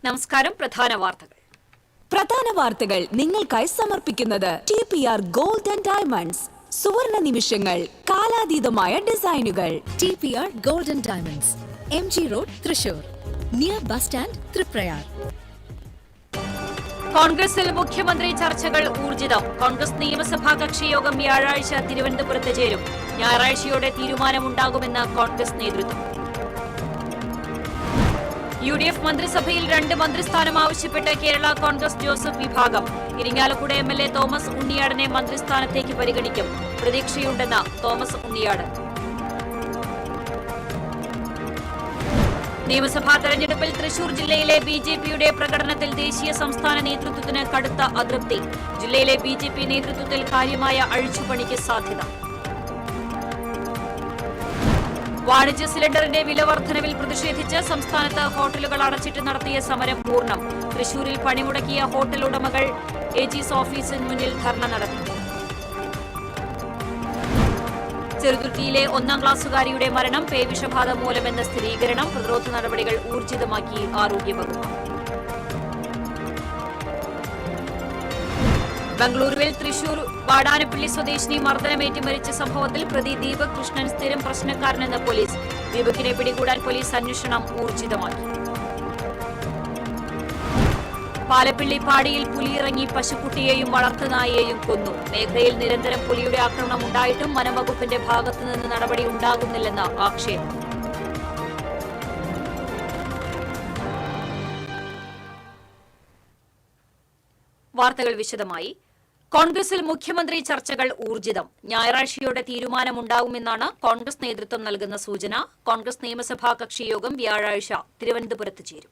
നമസ്കാരം. പ്രധാന വാർത്തകൾ നിങ്ങൾക്കായി സമർപ്പിക്കുന്നത് TPR Gold and Diamonds. സുവർണ നിമിഷങ്ങൾ, കാലാതീതമായ ഡിസൈനുകൾ. TPR Gold and Diamonds, MG Road, Thrissur, near bus stand, Triprayar. കോൺഗ്രസിൽ മുഖ്യമന്ത്രി ചർച്ചകൾ ഊർജിതം. കോൺഗ്രസ് നിയമസഭാ കക്ഷി യോഗം വ്യാഴാഴ്ച തിരുവനന്തപുരത്ത് ചേരും. ഞായറാഴ്ചയോടെ തീരുമാനമുണ്ടാകുമെന്ന് കോൺഗ്രസ് നേതൃത്വം. UDF മന്ത്രിസഭയിൽ 2 മന്ത്രിസ്ഥാനം ആവശ്യപ്പെട്ട് കേരള കോൺഗ്രസ് ജോസഫ് വിഭാഗം. ഇരിങ്ങാലക്കുട MLA തോമസ് ഉണ്ണിയാടനെ മന്ത്രിസ്ഥാനത്തേക്ക് പരിഗണിക്കും. പ്രതീക്ഷയുണ്ടെന്ന് തോമസ് ഉണ്ണിയാടൻ. നിയമസഭാ തെരഞ്ഞെടുപ്പിൽ തൃശൂർ ജില്ലയിലെ BJPയുടെ പ്രകടനത്തിൽ ദേശീയ സംസ്ഥാന നേതൃത്വത്തിന് കടുത്ത അതൃപ്തി. ജില്ലയിലെ BJP നേതൃത്വത്തിൽ കാര്യമായ അഴിച്ചുപണിക്ക് സാധ്യത. വാണിജ്യ സിലിണ്ടറിന്റെ വില വർധനവിൽ പ്രതിഷേധിച്ച് സംസ്ഥാനത്ത് ഹോട്ടലുകൾ അടച്ചിട്ട് നടത്തിയ സമരം പൂർണ്ണം. തൃശൂരിൽ പണിമുടക്കിയ ഹോട്ടൽ ഉടമകൾ AG's ഓഫീസിന് മുന്നിൽ ധർണ നടത്തി. ചെറുതുരുത്തിയിലെ 1ാം ക്ലാസുകാരിയുടെ മരണം പേവിഷബാധ മൂലമെന്ന സ്ഥിരീകരണം. പ്രതിരോധ നടപടികൾ ഊർജിതമാക്കി ആരോഗ്യവകുപ്പ്. ബംഗളൂരുവിൽ തൃശൂർ വാടാനപ്പള്ളി സ്വദേശിനി മർദ്ദനമേറ്റ് മരിച്ച സംഭവത്തിൽ പ്രതി ദീപക് കൃഷ്ണൻ സ്ഥിരം പ്രശ്നക്കാരനെന്ന് പോലീസ്. ദീപകിനെ പിടികൂടാൻ പോലീസ് അന്വേഷണം ഊർജിതമാക്കി. പാലപ്പിള്ളി പാടിയിൽ പുലിയിറങ്ങി പശുക്കുട്ടിയെയും വളർത്തുനായയെയും കൊന്നു. മേഖലയിൽ നിരന്തരം പുലിയുടെ ആക്രമണം ഉണ്ടായിട്ടും വനംവകുപ്പിന്റെ ഭാഗത്തുനിന്ന് നടപടി ഉണ്ടാകുന്നില്ലെന്ന് ആക്ഷേപം. വാർത്തകൾ വിശദമായി. കോൺഗ്രസിൽ മുഖ്യമന്ത്രി ചർച്ചകൾ ഊർജിതം. ഞായറാഴ്ചയോടെ തീരുമാനമുണ്ടാകുമെന്നാണ് കോൺഗ്രസ് നേതൃത്വം നൽകുന്ന സൂചന. കോൺഗ്രസ് നിയമസഭാ കക്ഷി യോഗം വ്യാഴാഴ്ച തിരുവനന്തപുരത്ത് ചേരും.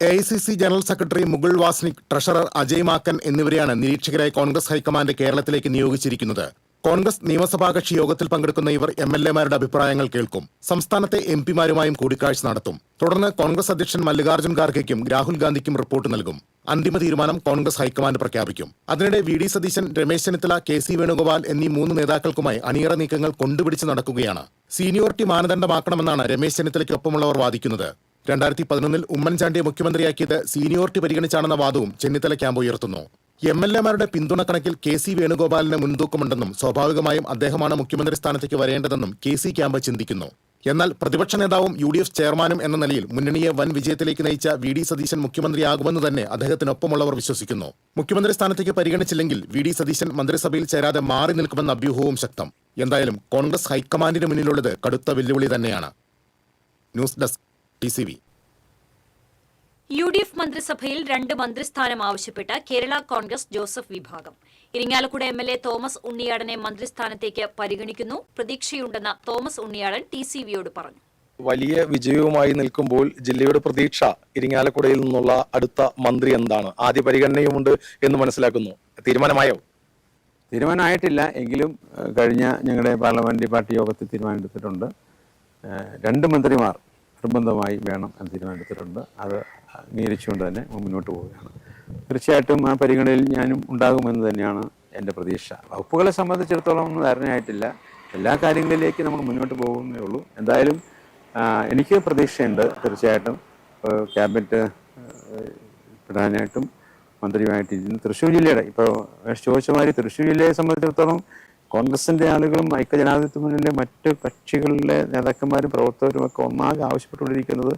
AICC general secretary Mukul Wasnik, treasurer Ajay Maken എന്നിവരെയാണ് നിരീക്ഷകരായി കോൺഗ്രസ് ഹൈക്കമാൻഡ് കേരളത്തിലേക്ക് നിയോഗിച്ചിരിക്കുന്നത്. കോൺഗ്രസ് നിയമസഭാ കക്ഷി യോഗത്തിൽ പങ്കെടുക്കുന്ന ഇവർ MLAമാരുടെ അഭിപ്രായങ്ങൾ കേൾക്കും. സംസ്ഥാനത്തെ MP മാരുമായും കൂടിക്കാഴ്ച നടത്തും. തുടർന്ന് കോൺഗ്രസ് അധ്യക്ഷൻ മല്ലികാർജ്ജുൻ ഖാർഗെയ്ക്കും രാഹുൽ ഗാന്ധിക്കും റിപ്പോർട്ട് നൽകും. അന്തിമ തീരുമാനം കോൺഗ്രസ് ഹൈക്കമാൻഡ് പ്രഖ്യാപിക്കും. അതിനിടെ VD സതീശൻ, രമേശ് ചെന്നിത്തല, KC വേണുഗോപാൽ എന്നീ 3 നേതാക്കൾക്കുമായി അണിയറ നീക്കങ്ങൾ കൊണ്ടുപിടിച്ച് നടക്കുകയാണ്. സീനിയോറിറ്റി മാനദണ്ഡമാക്കണമെന്നാണ് രമേശ് ചെന്നിത്തലയ്ക്കൊപ്പമുള്ളവർ വാദിക്കുന്നത്. 2011 ഉമ്മൻചാണ്ടിയെ മുഖ്യമന്ത്രിയാക്കിയത് സീനിയോറിറ്റി പരിഗണിച്ചാണെന്ന വാദവും ചെന്നിത്തല ക്യാമ്പ് ഉയർത്തുന്നു. MLAമാരുടെ പിന്തുണ കണക്കിൽ KC വേണുഗോപാലിന് മുൻതൂക്കമുണ്ടെന്നും സ്വാഭാവികമായും അദ്ദേഹമാണ് മുഖ്യമന്ത്രി സ്ഥാനത്തേക്ക് വരേണ്ടതെന്നും KC ക്യാമ്പ് ചിന്തിക്കുന്നു. എന്നാൽ പ്രതിപക്ഷ നേതാവും UDF ചെയർമാനും എന്ന നിലയിൽ മുന്നണിയെ വൻ വിജയത്തിലേക്ക് നയിച്ച VD സതീശൻ മുഖ്യമന്ത്രിയാകുമെന്ന് തന്നെ അദ്ദേഹത്തിനൊപ്പമുള്ളവർ വിശ്വസിക്കുന്നു. മുഖ്യമന്ത്രി സ്ഥാനത്തേക്ക് പരിഗണിച്ചില്ലെങ്കിൽ VD സതീശൻ മന്ത്രിസഭയിൽ ചേരാതെ മാറി നിൽക്കുമെന്ന അഭ്യൂഹവും ശക്തം. എന്തായാലും കോൺഗ്രസ് ഹൈക്കമാൻഡിന് മുന്നിലുള്ളത് കടുത്ത വെല്ലുവിളി തന്നെയാണ്. News desk TCV. UDF മന്ത്രിസഭയിൽ 2 മന്ത്രിസ്ഥാനം ആവശ്യപ്പെട്ട് കേരള കോൺഗ്രസ് ജോസഫ് വിഭാഗം. ഇരിങ്ങാലക്കുട MLA തോമസ് ഉണ്ണിയാടനെ മന്ത്രിസ്ഥാനത്തേക്ക് പരിഗണിക്കുന്നു. പ്രതീക്ഷയുണ്ടെന്ന് തോമസ് ഉണ്ണിയാടൻ TCVയോട് പറഞ്ഞു. വലിയ വിജയവുമായി നിൽക്കുമ്പോൾ ജില്ലയുടെ പ്രതീക്ഷ ഇരിങ്ങാലക്കുടയിൽ നിന്നുള്ള അടുത്ത മന്ത്രി എന്താണ്? ആദ്യ പരിഗണനയുമുണ്ട് എന്ന് മനസ്സിലാക്കുന്നു. തീരുമാനമായോ? തീരുമാനമായിട്ടില്ല. എങ്കിലും കഴിഞ്ഞ ഞങ്ങളുടെ പാർലമെന്ററി പാർട്ടി യോഗത്തിൽ തീരുമാനമെടുത്തിട്ടുണ്ട്. 2 മന്ത്രിമാർ നിർബന്ധമായി വേണം എന്ന് തീരുമാനമെടുത്തിട്ടുണ്ട്. അത് അംഗീകരിച്ചുകൊണ്ട് തന്നെ മുന്നോട്ട് പോവുകയാണ്. തീർച്ചയായിട്ടും ആ പരിഗണനയിൽ ഞാനും ഉണ്ടാകുമെന്ന് തന്നെയാണ് എൻ്റെ പ്രതീക്ഷ. വകുപ്പുകളെ സംബന്ധിച്ചിടത്തോളം ഒന്നും ധാരണയായിട്ടില്ല. എല്ലാ കാര്യങ്ങളിലേക്ക് നമുക്ക് മുന്നോട്ട് പോകുന്നേ ഉള്ളൂ. എന്തായാലും എനിക്ക് പ്രതീക്ഷയുണ്ട്. തീർച്ചയായിട്ടും ക്യാബിനറ്റ് പ്രധാനമായിട്ടും മന്ത്രിയുമായിട്ടിരിക്കുന്നു. തൃശ്ശൂർ ജില്ലയുടെ ഇപ്പോൾ ചോദിച്ച മാതിരി തൃശ്ശൂർ ജില്ലയെ സംബന്ധിച്ചിടത്തോളം കോൺഗ്രസിൻ്റെ ആളുകളും ഐക്യജനാധിപത്യ മുന്നണിയിലെ മറ്റ് കക്ഷികളിലെ നേതാക്കന്മാരും പ്രവർത്തകരും ഒക്കെ ഒന്നാകെ ആവശ്യപ്പെട്ടുകൊണ്ടിരിക്കുന്നത്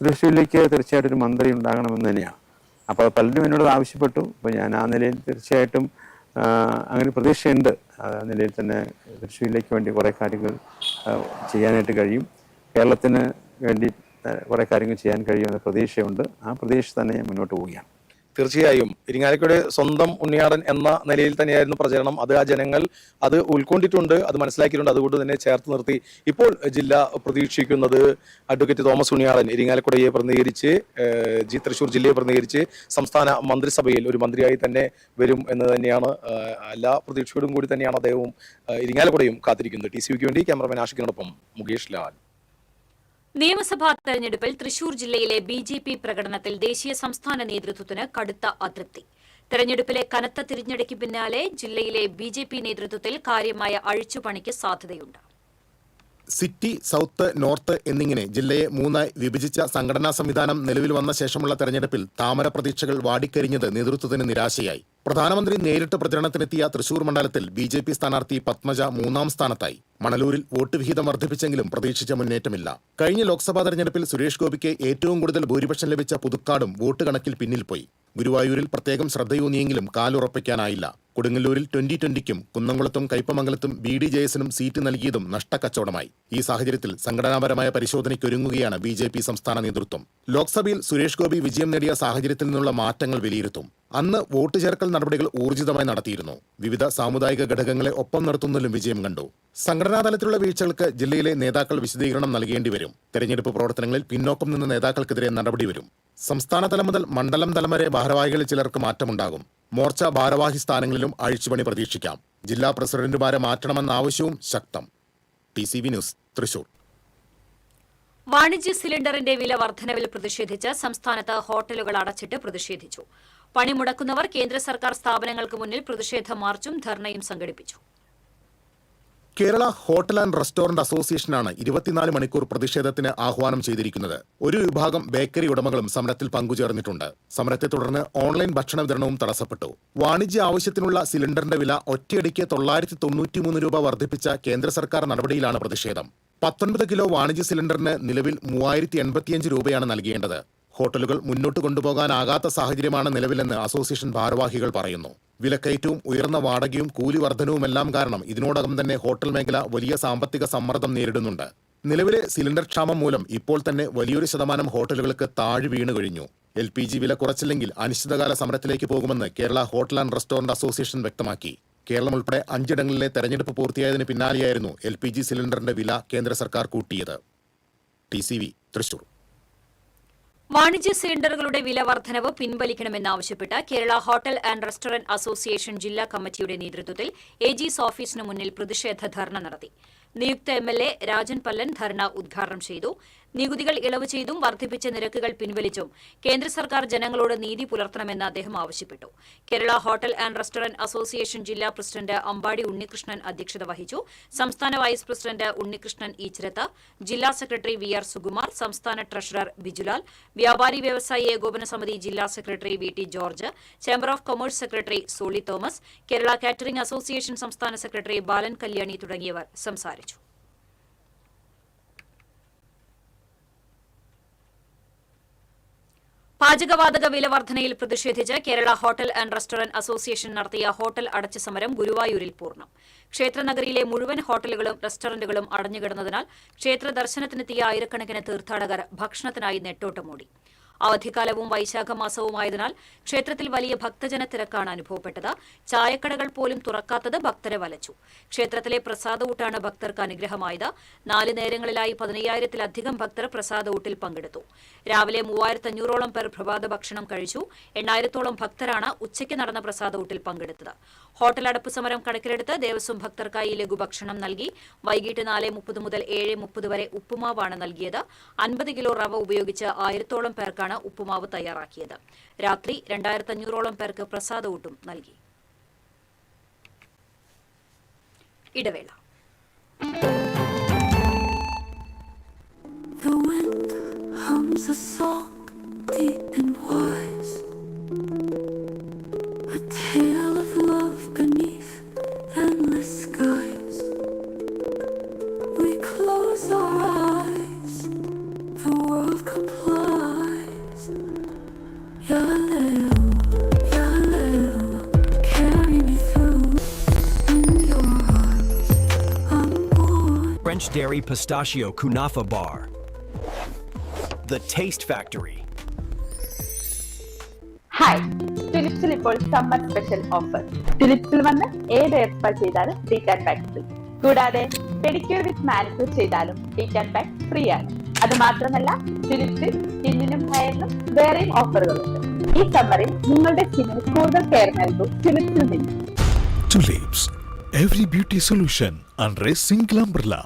തൃശ്ശൂരിലേക്ക് തീർച്ചയായിട്ടും ഒരു മന്ത്രി ഉണ്ടാകണമെന്ന് തന്നെയാണ്. അപ്പോൾ പലരും എന്നോട് ആവശ്യപ്പെട്ടു. അപ്പോൾ ഞാൻ ആ നിലയിൽ തീർച്ചയായിട്ടും അങ്ങനെ പ്രതീക്ഷയുണ്ട്. ആ നിലയിൽ തന്നെ തൃശ്ശൂരിലേക്ക് വേണ്ടി കുറേ കാര്യങ്ങൾ ചെയ്യാനായിട്ട് കഴിയും. കേരളത്തിന് വേണ്ടി കുറേ കാര്യങ്ങൾ ചെയ്യാൻ കഴിയുമെന്ന പ്രതീക്ഷയുണ്ട്. ആ പ്രതീക്ഷ തന്നെ ഞാൻ മുന്നോട്ട് പോവുകയാണ്. തീർച്ചയായും ഇരിങ്ങാലക്കുട സ്വന്തം ഉണ്ണിയാടൻ എന്ന നിലയിൽ തന്നെയായിരുന്നു പ്രചരണം. അത് ആ ജനങ്ങൾ അത് ഉൾക്കൊണ്ടിട്ടുണ്ട്, അത് മനസ്സിലാക്കിയിട്ടുണ്ട്. അതുകൊണ്ട് തന്നെ ചേർത്ത് നിർത്തി ഇപ്പോൾ ജില്ല പ്രതീക്ഷിക്കുന്നത് അഡ്വക്കേറ്റ് തോമസ് ഉണ്ണിയാടൻ ഇരിങ്ങാലക്കുടയെ പ്രതിനിധീകരിച്ച് തൃശ്ശൂർ ജില്ലയെ പ്രതിനിധീകരിച്ച് സംസ്ഥാന മന്ത്രിസഭയിൽ ഒരു മന്ത്രിയായി തന്നെ വരും എന്ന് തന്നെയാണ്. എല്ലാ പ്രതീക്ഷയോടും കൂടി തന്നെയാണ് അദ്ദേഹവും ഇരിങ്ങാലക്കുടയും കാത്തിരിക്കുന്നത്. TCVക്ക് വേണ്ടി ക്യാമറമാൻ ആഷിഖിനോടൊപ്പം മുകേഷ് ലാൽ. നിയമസഭാ തെരഞ്ഞെടുപ്പിൽ തൃശൂർ ജില്ലയിലെ BJP പ്രകടനത്തിൽ ദേശീയ സംസ്ഥാന നേതൃത്വത്തിന് കടുത്ത അതൃപ്തി. തെരഞ്ഞെടുപ്പിലെ കനത്ത തിരിച്ചടിക്ക് പിന്നാലെ ജില്ലയിലെ BJP നേതൃത്വത്തിൽ കാര്യമായ അഴിച്ചുപണിക്ക് സാധ്യതയുണ്ട്. സിറ്റി, സൗത്ത്, നോർത്ത് എന്നിങ്ങനെ ജില്ലയെ മൂന്നായി വിഭജിച്ച സംഘടനാ സംവിധാനം നിലവിൽ വന്ന ശേഷമുള്ള തെരഞ്ഞെടുപ്പിൽ താമര പ്രതീക്ഷകൾ വാടിക്കരിഞ്ഞത് നേതൃത്വത്തിന് നിരാശയായി. പ്രധാനമന്ത്രി നേരിട്ട് പ്രചരണത്തിനെത്തിയ തൃശൂർ മണ്ഡലത്തിൽ BJP സ്ഥാനാർത്ഥി പത്മജ 3ാം സ്ഥാനത്തായി. മണലൂരിൽ വോട്ട് വിഹിതം വർദ്ധിപ്പിച്ചെങ്കിലും പ്രതീക്ഷിച്ച മുന്നേറ്റമില്ല. കഴിഞ്ഞ ലോക്സഭാ തെരഞ്ഞെടുപ്പിൽ സുരേഷ് ഗോപിക്ക് ഏറ്റവും കൂടുതൽ ഭൂരിപക്ഷം ലഭിച്ച പുതുക്കാടും വോട്ട് കണക്കിൽ പിന്നിൽ പോയി. ഗുരുവായൂരിൽ പ്രത്യേകം ശ്രദ്ധയൂന്നിയെങ്കിലും കാലുറപ്പിക്കാനായില്ല. കൊടുങ്ങല്ലൂരിൽ 2020-ക്കും കുന്നംകുളത്തും കയ്പമംഗലത്തും BDJS-നും സീറ്റ് നൽകിയതും നഷ്ടക്കച്ചവടമായി. ഈ സാഹചര്യത്തിൽ സംഘടനാപരമായ പരിശോധനയ്ക്കൊരുങ്ങുകയാണ് BJP സംസ്ഥാന നേതൃത്വം. ലോക്സഭയിൽ സുരേഷ് ഗോപി വിജയം നേടിയ സാഹചര്യത്തിൽ നിന്നുള്ള മാറ്റങ്ങൾ വിലയിരുത്തും. അന്ന് വോട്ട് ചേർക്കൽ നടപടികൾ ഊർജിതമായി നടത്തിയിരുന്നു. വിവിധ സാമുദായിക ഘടകങ്ങളെ ഒപ്പം നിർത്തുന്നതിലും വിജയം കണ്ടു. സംഘടനാതലത്തിലുള്ള വീഴ്ചകൾക്ക് ജില്ലയിലെ നേതാക്കൾ വിശദീകരണം നൽകേണ്ടി വരും. തെരഞ്ഞെടുപ്പ് പ്രവർത്തനങ്ങളിൽ പിന്നോക്കം നിന്ന നേതാക്കൾക്കെതിരെ നടപടി വരും. സംസ്ഥാനതലം മുതൽ മണ്ഡലം തലം വരെ ഭാരവാഹികളിൽ ചിലർക്ക് മാറ്റമുണ്ടാകും. മോർച്ച ഭാരവാഹി സ്ഥാനങ്ങളിലും അഴിച്ചുപണി പ്രതീക്ഷിക്കാം. ജില്ലാ പ്രസിഡന്റുമാരെ മാറ്റണമെന്ന ആവശ്യവും ശക്തം. TCV news, Thrissur. വാണിജ്യ സിലിണ്ടറിന്റെ വില വർധനവിൽ പ്രതിഷേധിച്ച് സംസ്ഥാനത്ത് ഹോട്ടലുകൾ അടച്ചിട്ട് പ്രതിഷേധിച്ചു. പണിമുടക്കുന്നവർ കേന്ദ്ര സർക്കാർ സ്ഥാപനങ്ങൾക്ക് മുന്നിൽ പ്രതിഷേധ മാർച്ചും ധർണയും സംഘടിപ്പിച്ചു. കേരള ഹോട്ടൽ ആൻഡ് റെസ്റ്റോറന്റ് അസോസിയേഷനാണ് 24 മണിക്കൂർ പ്രതിഷേധത്തിന് ആഹ്വാനം ചെയ്തിരിക്കുന്നത്. ഒരു വിഭാഗം ബേക്കറി ഉടമകളും സമരത്തിൽ പങ്കുചേർന്നിട്ടുണ്ട്. സമരത്തെ തുടർന്ന് ഓൺലൈൻ ഭക്ഷണ വിതരണവും തടസ്സപ്പെട്ടു. വാണിജ്യ ആവശ്യത്തിനുള്ള സിലിണ്ടറിന്റെ വില ഒറ്റയടിക്ക് 993 രൂപ വർദ്ധിപ്പിച്ച കേന്ദ്ര സർക്കാർ നടപടിയിലാണ് പ്രതിഷേധം. 19 കിലോ വാണിജ്യ സിലിണ്ടറിന് നിലവിൽ 3085 രൂപയാണ് നൽകേണ്ടത്. ഹോട്ടലുകൾ മുന്നോട്ട് കൊണ്ടുപോകാനാകാത്ത സാഹചര്യമാണ് നിലവിലെന്ന് അസോസിയേഷൻ ഭാരവാഹികൾ പറയുന്നു. വിലക്കയറ്റവും ഉയർന്ന വാടകയും കൂലി വർധനവുമെല്ലാം കാരണം ഇതിനോടകം തന്നെ ഹോട്ടൽ മേഖല വലിയ സാമ്പത്തിക സമ്മർദ്ദം നേരിടുന്നുണ്ട്. നിലവിലെ സിലിണ്ടർ ക്ഷാമം മൂലം ഇപ്പോൾ തന്നെ വലിയൊരു ശതമാനം ഹോട്ടലുകൾക്ക് താഴ് വീണു കഴിഞ്ഞു. LPG വില കുറച്ചില്ലെങ്കിൽ അനിശ്ചിതകാല സമരത്തിലേക്ക് പോകുമെന്ന് Kerala hotel and restaurant association വ്യക്തമാക്കി. കേരളം ഉൾപ്പെടെ 5 ഇടങ്ങളിലെ തെരഞ്ഞെടുപ്പ് പൂർത്തിയായതിന് പിന്നാലെയായിരുന്നു LPG സിലിണ്ടറിന്റെ വില കേന്ദ്ര സർക്കാർ കൂട്ടിയത്. TCV, തൃശൂർ. വാണിജ്യ സിലിണ്ടറുകളുടെ വില വർധനവ് പിൻവലിക്കണമെന്നാവശ്യപ്പെട്ട് Kerala hotel and restaurant association ജില്ലാ കമ്മിറ്റിയുടെ നേതൃത്വത്തിൽ AG's ഓഫീസിനു മുന്നിൽ പ്രതിഷേധ ധർണ നടത്തി. നിയുക്ത MLA രാജൻ പല്ലൻ ധർണ ഉദ്ഘാടനം ചെയ്തു. നികുതികൾ ഇളവ് ചെയ്തും വർദ്ധിപ്പിച്ച നിരക്കുകൾ പിൻവലിച്ചും കേന്ദ്ര സർക്കാർ ജനങ്ങളോട് നീതി പുലർത്തണമെന്ന് അദ്ദേഹം ആവശ്യപ്പെട്ടു. Kerala hotel and restaurant association ജില്ലാ പ്രസിഡന്റ് അമ്പാടി ഉണ്ണികൃഷ്ണൻ അധ്യക്ഷത വഹിച്ചു. സംസ്ഥാന വൈസ് പ്രസിഡന്റ് ഉണ്ണികൃഷ്ണൻ ഈച്ചിരത്ത്, ജില്ലാ സെക്രട്ടറി VR സുകുമാർ, സംസ്ഥാന ട്രഷറർ ബിജുലാൽ, വ്യാപാരി വ്യവസായി ഏകോപന സമിതി ജില്ലാ secretary VT George, chamber of commerce secretary Soly Thomas, Kerala catering association സംസ്ഥാന സെക്രട്ടറി ബാലൻ കല്യാണി തുടങ്ങിയവർ സംസാരിച്ചു. പാചകവാതക വില വർധനയിൽ പ്രതിഷേധിച്ച് Kerala hotel and restaurant association നടത്തിയ ഹോട്ടൽ അടച്ച സമരം ഗുരുവായൂരിൽ പൂർണ്ണം. ക്ഷേത്രനഗരിയിലെ മുഴുവൻ ഹോട്ടലുകളും റെസ്റ്റോറന്റുകളും അടഞ്ഞുകിടന്നതിനാൽ ക്ഷേത്ര ദർശനത്തിനെത്തിയ ആയിരക്കണക്കിന് തീർത്ഥാടകർ ഭക്ഷണത്തിനായി നെട്ടോട്ടമോടി. അവധിക്കാലവും വൈശാഖ മാസവുമായതിനാൽ ക്ഷേത്രത്തിൽ വലിയ ഭക്തജന തിരക്കാണ് അനുഭവപ്പെട്ടത്. ചായക്കടകൾ പോലും തുറക്കാത്തത് ഭക്തരെ വലച്ചു. ക്ഷേത്രത്തിലെ പ്രസാദഊട്ടാണ് ഭക്തർക്ക് അനുഗ്രഹമായത്. 4 നേരങ്ങളിലായി 15,000-ലധികം ഭക്തർ പ്രസാദഊട്ടിൽ പങ്കെടുത്തു. രാവിലെ 3,500-ഓളം പേർ പ്രഭാത ഭക്ഷണം കഴിച്ചു. 8,000-ഓളം ഭക്തരാണ് ഉച്ചയ്ക്ക് നടന്ന പ്രസാദഊട്ടിൽ പങ്കെടുത്തത്. ഹോട്ടൽ അടപ്പ് സമരം കണക്കിലെടുത്ത് ദേവസ്വം ഭക്തർക്കായി ലഘുഭക്ഷണം നൽകി. വൈകിട്ട് 4:30 മുതൽ 7:30 വരെ ഉപ്പുമാവാണ് നൽകിയത്. 50 കിലോ റവ ഉപയോഗിച്ച് 1000-ഓളം പേർക്കാണ് ഉപ്പുമാവ് തയ്യാറാക്കിയത്. രാത്രി 2,500-ഓളം പേർക്ക് പ്രസാദഊട്ടും നൽകി. ഇടവേള. The wind hums a song deep and wise, a tale of love beneath endless skies. We close our eyes, the world complies. Yaleo, Yaleo, carry me through. In your arms, I'm born. French Dairy Pistachio Kunafa Bar. The Taste Factory. Hi, ടിലിപ്സിൽ ഇപ്പോൾ summer special offer. ടിലിപ്സിൽ വന്ന് ഏത് hair spa ചെയ്താലും treat and pack free. കൂടാതെ pedicure with manicure ചെയ്താലും treat and pack free ആണ്. അത് മാത്രമല്ല, ടിലിപ്സിൽ സ്കിന്നിനും ഹെയറിനും വേറെയും ഓഫറുകളുണ്ട്. ഈ സമ്മറിൽ നിങ്ങളുടെ സ്കിന്നിന് കൂടുതൽ കെയർ നൽകൂ ടിലിപ്സിൽ നിന്ന്. Tulips, every beauty solution under a single umbrella.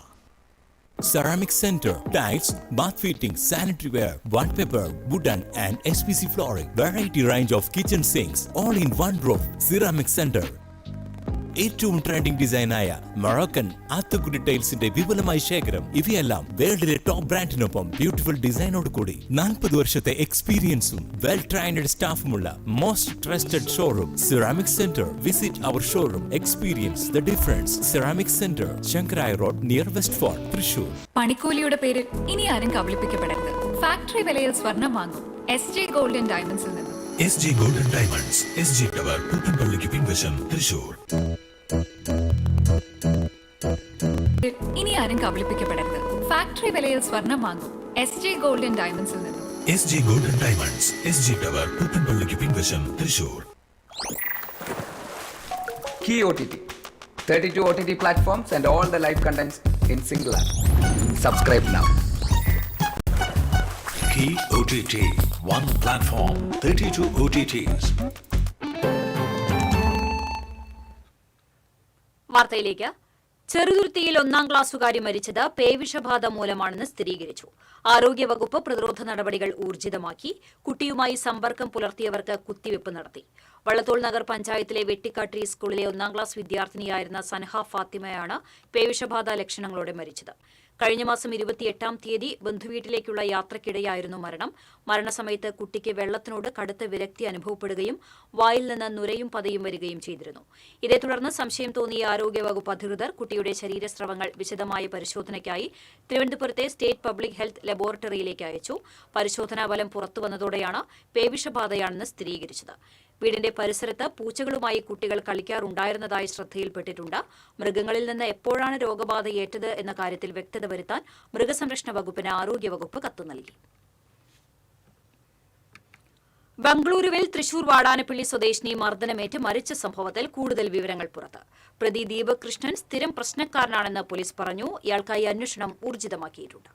Ceramic Center, tiles, bath fittings, sanitary ware, wallpaper, wooden and SPC flooring, variety range of kitchen sinks, all in one roof. Ceramic Center. ഏറ്റവും trending ഡിസൈനായ Moroccan ആത്തുകുടി ടൈൽസിന്റെ വിപുലമായ ശേഖരം. ഇവയെല്ലാം വേൾഡിലെ top ബ്രാൻഡിനൊപ്പം beautiful ഡിസൈനോട് കൂടി 40 വർഷത്തെ എക്സ്പീരിയൻസും well trained സ്റ്റാഫുമുള്ള most trusted showroom ceramic centre. Visit our showroom, experience the difference. Ceramic centre, Shankaraya road, near west fort, Thrissur. പണിക്കൂലിയുടെ പേരിൽ ഇനി ആരും കബളിപ്പിക്കപ്പെടരുത്. ഫാക്ടറി വിലയിൽ സ്വർണം വാങ്ങും SJ ഗോൾഡൻ ഡയമണ്ട്സിൽ നിന്നും. SJ Golden Diamonds, SJ Tower, പുത്തൻപള്ളിക്ക് പിൻവശം, തൃശൂർ. ഇനി ആരും കബളിപ്പിക്കപ്പെടരുത്. ഫാക്ടറി വിലയിൽ സ്വർണം വാങ്ങും SJ ഗോൾഡൻ ഡയമണ്ട്സിൽ നിന്നും. SJ Golden Diamonds, SJ Tower, പുത്തൻപള്ളിക്ക് പിൻവശം, Thrissur. Key OTT, 32 OTT platforms and all the live contents in single app. Subscribe now. Key OTT, one platform, 32 OTTs. വാർത്തയിലേക്ക്. ചെറുതുരുത്തിയിൽ 1-ാം ക്ലാസ്സുകാരി മരിച്ചത് പേവിഷബാധ മൂലമാണെന്ന് സ്ഥിരീകരിച്ചു. ആരോഗ്യവകുപ്പ് പ്രതിരോധ നടപടികൾ ഊർജിതമാക്കി. കുട്ടിയുമായി സമ്പർക്കം പുലർത്തിയവർക്ക് കുത്തിവെപ്പ് നടത്തി. വള്ളത്തോൾ നഗർ പഞ്ചായത്തിലെ വെട്ടിക്കാട്ടി സ്കൂളിലെ 1-ാം ക്ലാസ് വിദ്യാർത്ഥിനിയായിരുന്ന സൻഹ ഫാത്തിമയാണ് പേവിഷബാധ ലക്ഷണങ്ങളോടെ മരിച്ചത്. കഴിഞ്ഞ മാസം 28-ാം തീയതി ബന്ധുവീട്ടിലേക്കുള്ള യാത്രക്കിടെയായിരുന്നു മരണം. മരണസമയത്ത് കുട്ടിക്ക് വെള്ളത്തിനോട് കടുത്ത വിരക്തി അനുഭവപ്പെടുകയും വായിൽ നിന്ന് നുരയും പതയും വരികയും ചെയ്തിരുന്നു. ഇതേ തുടർന്ന് സംശയം തോന്നിയ ആരോഗ്യവകുപ്പ് അധികൃതർ കുട്ടിയുടെ ശരീരസ്രവങ്ങൾ വിശദമായ പരിശോധനയ്ക്കായി തിരുവനന്തപുരത്തെ സ്റ്റേറ്റ് പബ്ലിക് ഹെൽത്ത് ലബോറട്ടറിയിലേക്ക് അയച്ചു. പരിശോധനാ ഫലം പുറത്തുവന്നതോടെയാണ് പേവിഷബാധയാണെന്ന് സ്ഥിരീകരിച്ചത്. വീടിന്റെ പരിസരത്ത് പൂച്ചകളുമായി കുട്ടികൾ കളിക്കാറുണ്ടായിരുന്നതായി ശ്രദ്ധയിൽപ്പെട്ടിട്ടുണ്ട്. മൃഗങ്ങളിൽ നിന്ന് എപ്പോഴാണ് രോഗബാധ ഏറ്റത് എന്ന കാര്യത്തിൽ വ്യക്തത വരുത്താൻ മൃഗസംരക്ഷണ വകുപ്പിന് ആരോഗ്യവകുപ്പ് കത്ത് നൽകി. ബംഗളൂരുവിൽ തൃശൂർ വാടാനപ്പള്ളി സ്വദേശിനി മർദ്ദനമേറ്റ് മരിച്ച സംഭവത്തിൽ കൂടുതൽ വിവരങ്ങൾ പുറത്ത്. പ്രതി ദീപക് കൃഷ്ണൻ സ്ഥിരം പ്രശ്നക്കാരനാണെന്ന് പോലീസ് പറഞ്ഞു. ഇയാൾക്കായി അന്വേഷണം ഊർജിതമാക്കിയിട്ടുണ്ട്.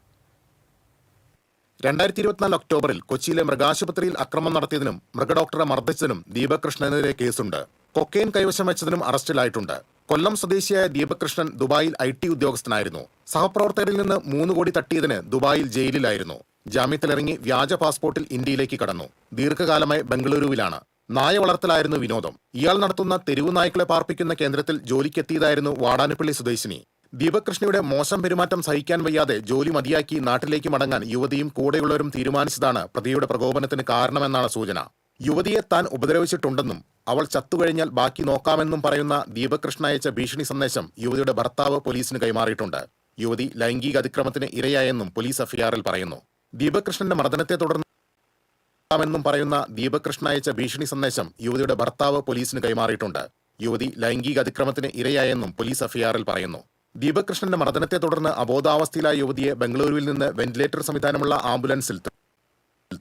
2024 ഒക്ടോബറിൽ കൊച്ചിയിലെ മൃഗാശുപത്രിയിൽ അക്രമം നടത്തിയതിനും മൃഗഡോക്ടറെ മർദ്ദിച്ചതിനും ദീപക് കൃഷ്ണനെതിരെ കേസുണ്ട്. കൊക്കെയിൻ കൈവശം വെച്ചതിനും അറസ്റ്റിലായിട്ടുണ്ട്. കൊല്ലം സ്വദേശിയായ ദീപക് കൃഷ്ണൻ ദുബായിൽ IT ഉദ്യോഗസ്ഥനായിരുന്നു. സഹപ്രവർത്തകരിൽ നിന്ന് 3 കോടി തട്ടിയതിന് ദുബായിൽ ജയിലിലായിരുന്നു. ജാമ്യത്തിലിറങ്ങി വ്യാജ പാസ്പോർട്ടിൽ ഇന്ത്യയിലേക്ക് കടന്നു. ദീർഘകാലമായി ബംഗളൂരുവിലാണ്. നായ വളർത്തലായിരുന്നു വിനോദം. ഇയാൾ നടത്തുന്ന തെരുവു നായ്ക്കളെ പാർപ്പിക്കുന്ന കേന്ദ്രത്തിൽ ജോലിക്കെത്തിയതായിരുന്നു വാടാനപ്പള്ളി സ്വദേശിനി. ദീപക് കൃഷ്ണയുടെ മോശം പെരുമാറ്റം സഹിക്കാൻ വയ്യാതെ ജോലി മതിയാക്കി നാട്ടിലേക്ക് മടങ്ങാൻ യുവതിയും കൂടെയുള്ളവരും തീരുമാനിച്ചതാണ് പ്രതിയുടെ പ്രകോപനത്തിന് കാരണമെന്നാണ് സൂചന. യുവതിയെ താൻ ഉപദ്രവിച്ചിട്ടുണ്ടെന്നും അവൾ ചത്തുകഴിഞ്ഞാൽ ബാക്കി നോക്കാമെന്നും പറയുന്ന ദീപക് കൃഷ്ണ അയച്ച ഭീഷണി സന്ദേശം യുവതിയുടെ ഭർത്താവ് പോലീസിന് കൈമാറിയിട്ടുണ്ട്. യുവതി ലൈംഗിക അതിക്രമത്തിന് ഇരയായെന്നും പോലീസ് എഫ്ഐആറിൽ പറയുന്നു. ദീപക് കൃഷ്ണന്റെ മർദ്ദനത്തെ തുടർന്ന് പറയുന്ന ദീപക് കൃഷ്ണ അയച്ച ഭീഷണി സന്ദേശം യുവതിയുടെ ഭർത്താവ് പോലീസിന് കൈമാറിയിട്ടുണ്ട്. യുവതി ലൈംഗിക അതിക്രമത്തിന് ഇരയായെന്നും പോലീസ് എഫ്ഐആറിൽ പറയുന്നു. ദീപക് കൃഷ്ണന്റെ മർദ്ദനത്തെ തുടർന്ന് അബോധാവസ്ഥയിലായ യുവതിയെ ബംഗളൂരുവിൽ നിന്ന് വെന്റിലേറ്റർ സംവിധാനമുള്ള ആംബുലൻസിൽ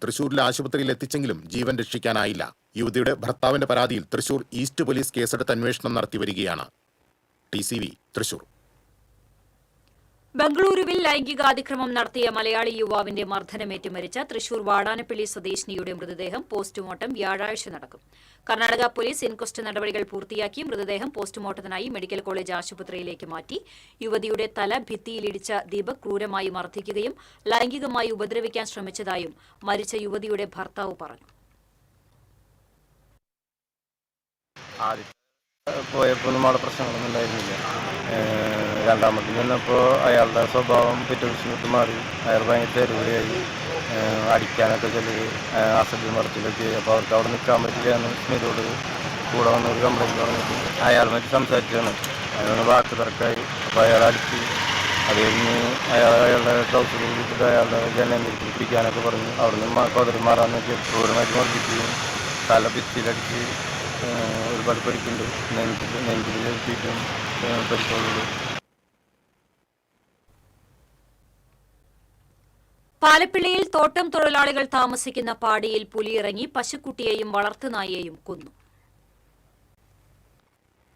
തൃശൂരിലെ ആശുപത്രിയിൽ എത്തിച്ചെങ്കിലും ജീവൻ രക്ഷിക്കാനായില്ല. യുവതിയുടെ ഭർത്താവിന്റെ പരാതിയിൽ തൃശൂർ ഈസ്റ്റ് പോലീസ് കേസെടുത്ത് അന്വേഷണം നടത്തി വരികയാണ്. TCV തൃശൂർ. ബംഗളൂരുവിൽ ലൈംഗികാതിക്രമം നടത്തിയ മലയാളി യുവാവിന്റെ മർദ്ദനമേറ്റ് മരിച്ച തൃശൂർ വാടാനപ്പള്ളി സ്വദേശിനിയുടെ മൃതദേഹം പോസ്റ്റ്മോർട്ടം വ്യാഴാഴ്ച നടക്കും. കർണാടക പോലീസ് ഇൻക്വസ്റ്റ് നടപടികൾ പൂർത്തിയാക്കി മൃതദേഹം പോസ്റ്റ്മോർട്ടത്തിനായി മെഡിക്കൽ കോളേജ് ആശുപത്രിയിലേക്ക് മാറ്റി. യുവതിയുടെ തല ഭിത്തിയിലിടിച്ച ദീപക് ക്രൂരമായി മർദ്ദിക്കുകയും ലൈംഗികമായി ഉപദ്രവിക്കാൻ ശ്രമിച്ചതായും മരിച്ച യുവതിയുടെ ഭർത്താവ് പറഞ്ഞു. പോയപ്പോഴൊന്നും അവിടെ പ്രശ്നങ്ങളൊന്നും ഉണ്ടായിരുന്നില്ല. രണ്ടാമത്തിൽ നിന്നപ്പോൾ അയാളുടെ സ്വഭാവം പിറ്റേ ദിവസം മാറി. അയാൾ ഭയങ്കര തെരുവിളിയായി, അടിക്കാനൊക്കെ ചെല്ലി അസഭ്യം മറച്ചിലൊക്കെ. അപ്പോൾ അവർക്ക് അവിടെ നിൽക്കാൻ പറ്റില്ല എന്ന് സ്മിതോട് കൂടെ വന്ന ഒരു കംപ്ലൈൻറ്റ് പറഞ്ഞിട്ട് അയാൾ മറ്റ് സംസാരിച്ചാണ്. അയാളെ വാക്ക് തിരക്കായി. അപ്പോൾ അയാൾ അടിച്ച് അത് കഴിഞ്ഞ് അയാളുടെ ട്രൗസർ കൂടിയിട്ട് അയാളുടെ ജനം പിടിപ്പിക്കാനൊക്കെ പറഞ്ഞു. അവിടെ നിന്ന് കൊതറി മാറാൻ നോക്കി ക്രൂരമായിട്ട് മർദ്ദിക്കുകയും തല ഭിത്തിയിലടിച്ച് ഒരുപാട് പരിക്കുണ്ട്. നെഞ്ചിൽ എത്തിയിട്ടും പരിക്കുകളുണ്ട്. പാലപ്പിള്ളിയിൽ തോട്ടം തൊഴിലാളികൾ താമസിക്കുന്ന പാടിയിൽ പുലിയിറങ്ങി പശുക്കുട്ടിയെയും വളർത്തുനായെയും കൊന്നു.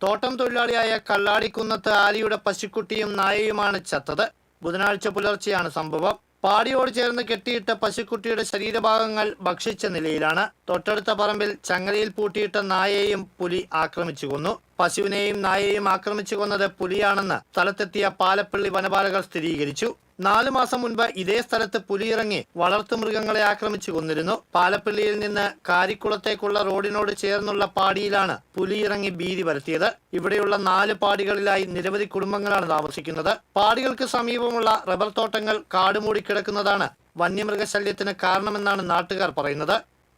തോട്ടം തൊഴിലാളിയായ കള്ളാടിക്കുന്നത്ത് ആലിയുടെ പശുക്കുട്ടിയും നായയുമാണ് ചത്തത്. ബുധനാഴ്ച പുലർച്ചെയാണ് സംഭവം. പാടിയോട് ചേർന്ന് കെട്ടിയിട്ട പശുക്കുട്ടിയുടെ ശരീരഭാഗങ്ങൾ ഭക്ഷിച്ച നിലയിലാണ്. തൊട്ടടുത്ത പറമ്പിൽ ചങ്ങലയിൽ പൂട്ടിയിട്ട നായയെയും പുലി ആക്രമിച്ചു കൊന്നു. പശുവിനെയും നായയെയും ആക്രമിച്ചു കൊന്നത് പുലിയാണെന്ന് സ്ഥലത്തെത്തിയ പാലപ്പള്ളി വനപാലകർ സ്ഥിരീകരിച്ചു. 4 മാസം മുൻപ് ഇതേ സ്ഥലത്ത് പുലിയിറങ്ങി വളർത്തുമൃഗങ്ങളെ ആക്രമിച്ചു കൊന്നിരുന്നു. പാലപ്പള്ളിയിൽ നിന്ന് കാരിക്കുളത്തേക്കുള്ള റോഡിനോട് ചേർന്നുള്ള പാടിയിലാണ് പുലിയിറങ്ങി ഭീതി പരത്തിയത്. ഇവിടെയുള്ള 4 പാടികളിലായി നിരവധി കുടുംബങ്ങളാണ് താമസിക്കുന്നത്. പാടികൾക്ക് സമീപമുള്ള റബ്ബർ തോട്ടങ്ങൾ കാടുമൂടി കിടക്കുന്നതാണ് വന്യമൃഗശല്യത്തിന് കാരണമെന്നാണ് നാട്ടുകാർ പറയുന്നത്.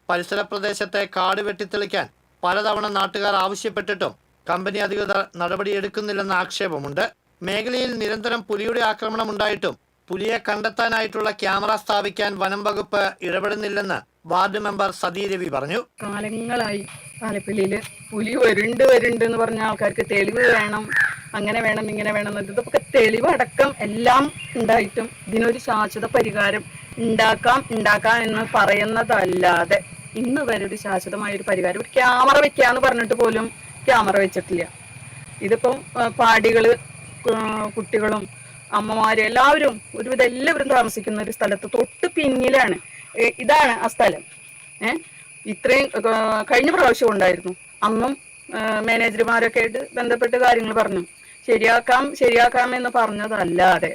പരിസര പ്രദേശത്തെ കാട് വെട്ടിത്തെളിക്കാൻ പലതവണ നാട്ടുകാർ ആവശ്യപ്പെട്ടിട്ടും കമ്പനി അധികൃതർ നടപടിയെടുക്കുന്നില്ലെന്ന ആക്ഷേപമുണ്ട്. മേഖലയിൽ നിരന്തരം പുലിയുടെ ആക്രമണം ഉണ്ടായിട്ടും പുലിയെ കണ്ടെത്താനായിട്ടുള്ള ക്യാമറ സ്ഥാപിക്കാൻ വനം വകുപ്പ് ഇടപെടുന്നില്ലെന്ന് വാർഡ് മെമ്പർ സതി രവി പറഞ്ഞു. കാലങ്ങളായി പാലപ്പള്ളിയില് പുലി വരുന്നുണ്ട് എന്ന് പറഞ്ഞ ആൾക്കാർക്ക് തെളിവ് വേണം, അങ്ങനെ വേണം, ഇങ്ങനെ വേണം. ഇതൊക്കെ തെളിവ് അടക്കം എല്ലാം ഉണ്ടായിട്ടും ഇതിനൊരു ശാശ്വത പരിഹാരം ഉണ്ടാക്കാം എന്ന് പറയുന്നതല്ലാതെ ഇന്ന് വരെ ഒരു ശാശ്വതമായൊരു പരിഹാരം, ഒരു ക്യാമറ വെക്കാന്ന് പറഞ്ഞിട്ട് പോലും ക്യാമറ വെച്ചിട്ടില്ല. ഇതിപ്പം പാടികള്, കുട്ടികളും അമ്മമാരും എല്ലാവരും ഒരുവിധം എല്ലാവരും താമസിക്കുന്ന ഒരു സ്ഥലത്ത് തൊട്ട് പിന്നിലാണ്. ഇതാണ് ആ സ്ഥലം. ഇത്രയും കഴിഞ്ഞ പ്രാവശ്യം ഉണ്ടായിരുന്നു. അന്നും മാനേജർമാരൊക്കെ ആയിട്ട് ബന്ധപ്പെട്ട് കാര്യങ്ങൾ പറഞ്ഞു, ശരിയാക്കാം എന്ന് പറഞ്ഞതല്ലാതെ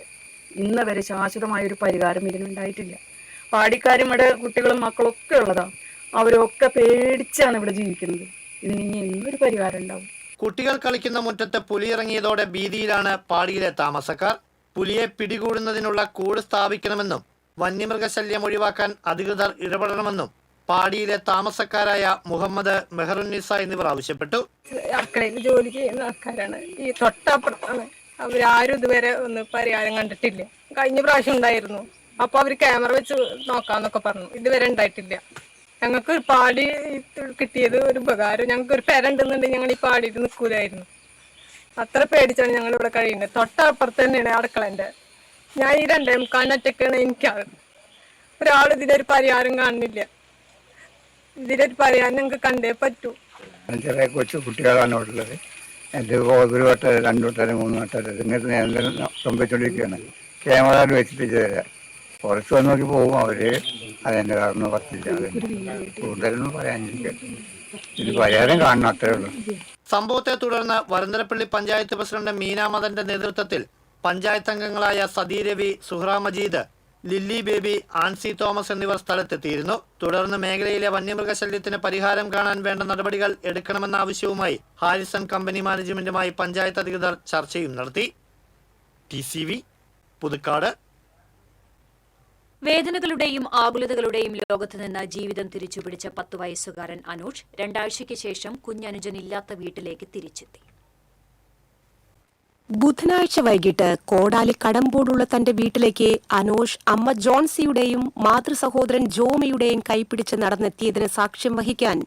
ഇന്ന് വരെ ശാശ്വതമായ ഒരു പരിഹാരം ഇതിനുണ്ടായിട്ടില്ല. പാടിക്കാരും ഇവിടെ കുട്ടികളും മക്കളും ഒക്കെ ഉള്ളതാ. അവരൊക്കെ പേടിച്ചാണ് ഇവിടെ ജീവിക്കുന്നത്. ഇതിന് ഇനി എന്നൊരു പരിഹാരം ഉണ്ടാവും. കുട്ടികൾ കളിക്കുന്ന മുറ്റത്ത് പുലിയിറങ്ങിയതോടെ ഭീതിയിലാണ് പാടിയിലെ താമസക്കാർ. പുലിയെ പിടികൂടുന്നതിനുള്ള കൂട് സ്ഥാപിക്കണമെന്നും വന്യമൃഗശല്യം ഒഴിവാക്കാൻ അധികൃതർ ഇടപെടണമെന്നും പാടിയിലെ താമസക്കാരായ മുഹമ്മദ്, മെഹറുന്നിസ എന്നിവർ ആവശ്യപ്പെട്ടു. അടുക്കളയിൽ ജോലി ചെയ്യുന്ന ആൾക്കാരാണ്. ഈ തൊട്ടപ്പുറത്താണ്. അവരാരും ഇതുവരെ ഒന്ന് പരിഹാരം കണ്ടിട്ടില്ല. കഴിഞ്ഞ പ്രാവശ്യം ഉണ്ടായിരുന്നു. അപ്പൊ അവര് ക്യാമറ വെച്ച് നോക്കാന്നൊക്കെ പറഞ്ഞു. ഇതുവരെ ഉണ്ടായിട്ടില്ല. ഞങ്ങൾക്ക് ഒരു പാടി കിട്ടിയത് ഒരു ഉപകാരം. ഞങ്ങൾക്ക് ഒരു പെരണ്ടെന്നുണ്ടെങ്കിൽ ഞങ്ങൾ ഈ പാടിയിട്ട് നിൽക്കൂലായിരുന്നു. അത്ര പേടിച്ചാണ് ഞങ്ങൾ ഇവിടെ കഴിയുന്നത്. തൊട്ടപ്പുറത്ത് തന്നെയാണ് അടുക്കളൻ്റെ. ഞാൻ ഈ 2:45 ഒറ്റക്കാണ് എനിക്കാണ്. ഒരാൾ ഇതിനൊരു പരിഹാരം കാണുന്നില്ല. ഇതിനൊരു പരിഹാരം ഞങ്ങൾക്ക് കണ്ടേ പറ്റൂ. ചെറിയ കൊച്ചു കുട്ടികളാണ് ഉള്ളത്. എൻ്റെ ഒരു വട്ടം 2 വട്ടം 3 വട്ടം ഇങ്ങനത്തെ ഞാൻ സംഭവിച്ചുകൊണ്ടിരിക്കുകയാണ്. ക്യാമറ വെച്ചിട്ട് തരാം. കുറച്ച് വന്ന് നോക്കി പോകും അവര്. അതെന്റെ കാരണം പറ്റില്ല. കൂടുതലൊന്നും പറയാനില്ല. ഇത് പരിഹാരം കാണണം, അത്രേ ഉള്ളൂ. സംഭവത്തെ തുടർന്ന് വരന്തരപ്പള്ളി പഞ്ചായത്ത് പ്രസിഡന്റ് മീന മദന്റെ നേതൃത്വത്തിൽ പഞ്ചായത്ത് അംഗങ്ങളായ സതി രവി, സുഹ്റ മജീദ്, ലില്ലി ബേബി, ആൻസി തോമസ് എന്നിവർ സ്ഥലത്തെത്തിയിരുന്നു. തുടർന്ന് മേഖലയിലെ വന്യമൃഗശല്യത്തിന് പരിഹാരം കാണാൻ വേണ്ട നടപടികൾ എടുക്കണമെന്ന ആവശ്യവുമായി ഹാരിസൺ കമ്പനി മാനേജ്മെന്റുമായി പഞ്ചായത്ത് അധികൃതർ ചർച്ചയും നടത്തി. TCV പുതുക്കാട്. വേദനകളുടെയും ആകുലതകളുടെയും ലോകത്ത് നിന്ന് ജീവിതം തിരിച്ചുപിടിച്ച 10 വയസ്സുകാരൻ അനൂഷ് 2 ആഴ്ചയ്ക്ക് ശേഷം കുഞ്ഞനുജനില്ലാത്ത വീട്ടിലേക്ക് തിരിച്ചെത്തി. ബുധനാഴ്ച വൈകിട്ട് കോടാലി കടമ്പോടുള്ള തന്റെ വീട്ടിലേക്ക് അനൂഷ് അമ്മ ജോൺസിയുടെയും മാതൃസഹോദരൻ ജോമയുടെയും കൈപിടിച്ച് നടന്നെത്തിയതിന് സാക്ഷ്യം വഹിക്കാൻ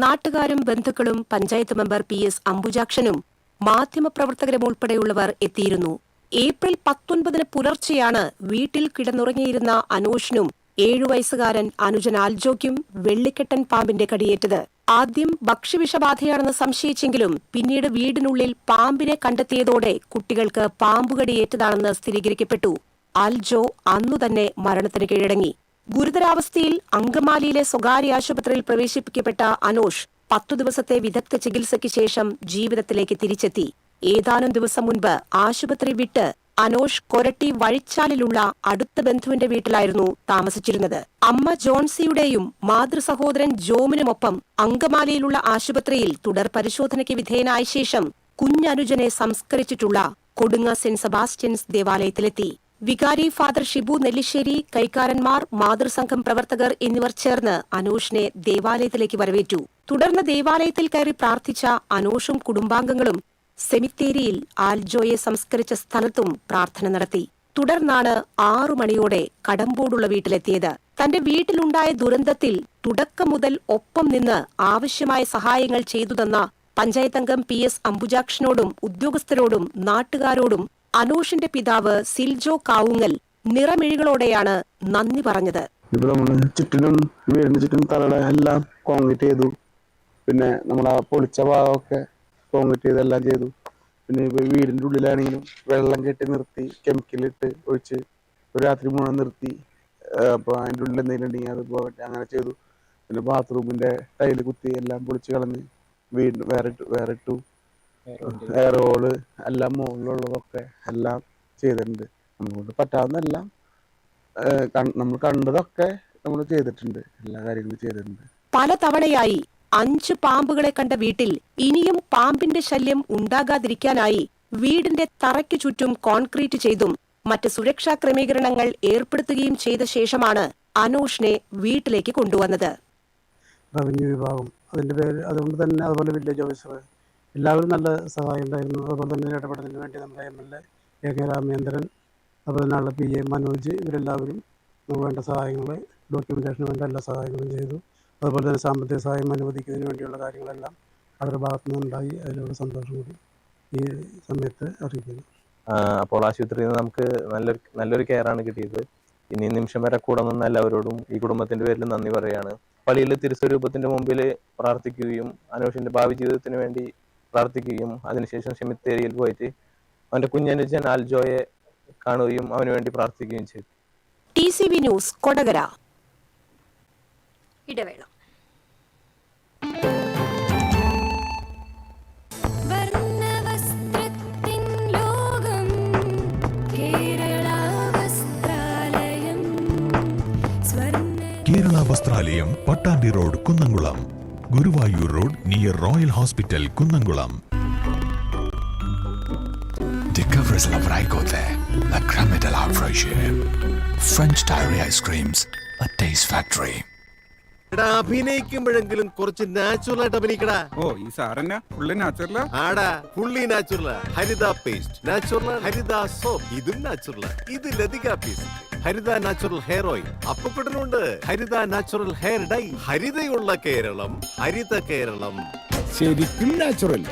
നാട്ടുകാരും ബന്ധുക്കളും പഞ്ചായത്ത് മെമ്പർ PS അംബുജാക്ഷനും മാധ്യമപ്രവർത്തകരും ഉൾപ്പെടെയുള്ളവർ എത്തിയിരുന്നു. ഏപ്രിൽ 19 പുലർച്ചെയാണ് വീട്ടിൽ കിടന്നുറങ്ങിയിരുന്ന അനൂഷിനും 7 വയസ്സുകാരൻ അനുജൻ ആൽജോയ്ക്കും വെള്ളിക്കെട്ടൻ പാമ്പിന്റെ കടിയേറ്റത്. ആദ്യം ഭക്ഷ്യവിഷബാധയാണെന്ന് സംശയിച്ചെങ്കിലും പിന്നീട് വീടിനുള്ളിൽ പാമ്പിനെ കണ്ടെത്തിയതോടെ കുട്ടികൾക്ക് പാമ്പുകടിയേറ്റതാണെന്ന് സ്ഥിരീകരിക്കപ്പെട്ടു. ആൽജോ അന്നുതന്നെ മരണത്തിന് കീഴടങ്ങി. ഗുരുതരാവസ്ഥയിൽ അങ്കമാലിയിലെ സ്വകാര്യ ആശുപത്രിയിൽ പ്രവേശിപ്പിക്കപ്പെട്ട അനൂഷ് 10 ദിവസത്തെ വിദഗ്ധ ചികിത്സയ്ക്ക് ശേഷം ജീവിതത്തിലേക്ക് തിരിച്ചെത്തി. ഏതാനും ദിവസം മുൻപ് ആശുപത്രി വിട്ട് അനൂഷ് കൊരട്ടി വഴിച്ചാലിലുള്ള അടുത്ത ബന്ധുവിന്റെ വീട്ടിലായിരുന്നു താമസിച്ചിരുന്നത്. അമ്മ ജോൺസിയുടെയും മാതൃസഹോദരൻ ജോമിനുമൊപ്പം അങ്കമാലിയിലുള്ള ആശുപത്രിയിൽ തുടർ പരിശോധനയ്ക്ക് വിധേയനായ ശേഷം കുഞ്ഞനുജനെ സംസ്കരിച്ചിട്ടുള്ള കൊടുങ്ങ സെന്റ് സെബാസ്റ്റ്യൻസ് ദേവാലയത്തിലെത്തി. വികാരി ഫാദർ ഷിബു നെല്ലിശ്ശേരി, കൈക്കാരന്മാർ, മാതൃസംഘം പ്രവർത്തകർ എന്നിവർ ചേർന്ന് അനൂഷിനെ ദേവാലയത്തിലേക്ക് വരവേറ്റു. തുടർന്ന് ദേവാലയത്തിൽ കയറി പ്രാർത്ഥിച്ച അനൂഷും കുടുംബാംഗങ്ങളും സെമിത്തേരിയിൽ ആൽജോയെ സംസ്കരിച്ച സ്ഥലത്തും പ്രാർത്ഥന നടത്തി. തുടർന്നാണ് 6 മണിയോടെ കടമ്പോടുള്ള വീട്ടിലെത്തിയത്. തന്റെ വീട്ടിലുണ്ടായ ദുരന്തത്തിൽ തുടക്കം മുതൽ ഒപ്പം നിന്ന് ആവശ്യമായ സഹായങ്ങൾ ചെയ്തു തന്ന പഞ്ചായത്ത് അംഗം PS അംബുജാക്ഷനോടും ഉദ്യോഗസ്ഥരോടും നാട്ടുകാരോടും അനൂഷിന്റെ പിതാവ് സിൽജോ കാവുങ്ങൽ നിറമിഴികളോടെയാണ് നന്ദി പറഞ്ഞത്. ഇവിടെ നമ്മള് ചുറ്റിനും വീടിന് ചുറ്റും തലയുടെ എല്ലാം കോൺക്രീറ്റ് ചെയ്തു. പിന്നെ നമ്മളാ പൊളിച്ച ഭാഗമൊക്കെ കോൺക്രീറ്റ് ചെയ്തെല്ലാം ചെയ്തു. പിന്നെ ഇപ്പൊ വീടിന്റെ ഉള്ളിലാണെങ്കിലും വെള്ളം കെട്ടി നിർത്തി, കെമിക്കലിട്ട് ഒഴിച്ച് ഒരു രാത്രി മുഴുവൻ നിർത്തി. അപ്പൊ അതിൻ്റെ ഉള്ളിൽ എന്തെങ്കിലും ഉണ്ടെങ്കിൽ അത് പോകട്ടെ, അങ്ങനെ ചെയ്തു. പിന്നെ ബാത്റൂമിന്റെ ടൈല് കുത്തി എല്ലാം പൊളിച്ച് കളഞ്ഞ് വീട് വേറെ ഇട്ടു. എയർ ഹോള് എല്ലാം മുകളിലുള്ളതൊക്കെ എല്ലാം ചെയ്തിട്ടുണ്ട്. നമ്മളോട് പറ്റാവുന്നതെല്ലാം നമ്മൾ കണ്ടതൊക്കെ നമ്മൾ ചെയ്തിട്ടുണ്ട്, എല്ലാ കാര്യങ്ങളും ചെയ്തിട്ടുണ്ട്. പലതവണയായി 5 പാമ്പുകളെ കണ്ട വീട്ടിൽ ഇനിയും പാമ്പിന്റെ ശല്യം ഉണ്ടാകാതിരിക്കാനായി വീടിന്റെ തറയ്ക്കു ചുറ്റും കോൺക്രീറ്റ് ചെയ്തും മറ്റ് സുരക്ഷാ ക്രമീകരണങ്ങൾ ഏർപ്പെടുത്തുകയും ചെയ്ത ശേഷമാണ് അനോഷിനെ വീട്ടിലേക്ക് കൊണ്ടുവന്നത്. റവന്യൂ വിഭാഗം അതിൻ്റെ പേര്, അതുകൊണ്ട് തന്നെ അതുപോലെ വില്ലേജ് ഓഫീസർ എല്ലാവരും നല്ല സഹായം ഉണ്ടായിരുന്നു. അതുപോലെ തന്നെ ഇടപെടലിന് വേണ്ടി നമ്മുടെ MLA AK രാമേന്ദ്രൻ, അതുപോലെ തന്നെ PA മനോജ്, ഇവരെല്ലാവരും നമുക്ക് വേണ്ട സഹായങ്ങൾ, ഡോക്യുമെൻറ്റേഷന് വേണ്ട എല്ലാ സഹായങ്ങളും ചെയ്തു. അതുപോലെ തന്നെ സാമ്പത്തിക സഹായം അനുവദിക്കുന്നതിന് വേണ്ടിയുള്ള കാര്യങ്ങളെല്ലാം അവരുടെ ഭാഗത്തു നിന്നുണ്ടായി. അതിലുള്ള സന്തോഷം കൂടി ഈ സമയത്ത് അറിയിക്കുന്നു. അപ്പോൾ ആശുപത്രിയിൽ നിന്ന് നമുക്ക് നല്ലൊരു കെയറാണ് കിട്ടിയത്. ഇനി നിമിഷം വരെ കൂടെ നിന്ന് എല്ലാവരോടും ഈ കുടുംബത്തിന്റെ പേരിൽ നന്ദി പറയാണ്. പള്ളിയിലെ തിരുസ്വരൂപത്തിന്റെ മുമ്പിൽ പ്രാർത്ഥിക്കുകയും അനോഷിന്റെ ഭാവി ജീവിതത്തിന് വേണ്ടി പ്രാർത്ഥിക്കുകയും അതിനുശേഷം സെമിത്തേരിയിൽ പോയിട്ട് അവന്റെ കുഞ്ഞനുജൻ ആൽജോയെ കാണുകയും അവന് വേണ്ടി പ്രാർത്ഥിക്കുകയും ചെയ്തു. TCV news Kodakara. ഇടവേള. Kerala Vasthralayam, Pattambi road, Kunnamkulam. Guruvayur road near royal hospital, Kunnamkulam. Discover la Vraigote, la crème de la fraîcheur. French Diary Ice Creams, a taste factory. അഭിനയിക്കുമ്പോഴെങ്കിലും കുറച്ച് നാച്ചുറൽ ആയിട്ട് അഭിനയിക്കടാ. ഓ, ഈ സാറന്നെ ഫുള്ളി നാച്ചുറലാ? ആടാ, ഫുള്ളി നാച്ചുറലാ. ഹരിത പേസ്റ്റ് നാച്ചുറൽ, ഹരിത സോപ്പ് ഇതും നാച്ചുറൽ, ഇത് ലതിക പേസ്റ്റ്, ഹരിത നാച്ചുറൽ ഹെയർ ഓയിൽ, അപ്പക്കുട്ടനുണ്ട് ഹരിത natural hair dye. ഹരിതയുള്ള Keralam, Haritha Keralam, ശരിക്കും natural.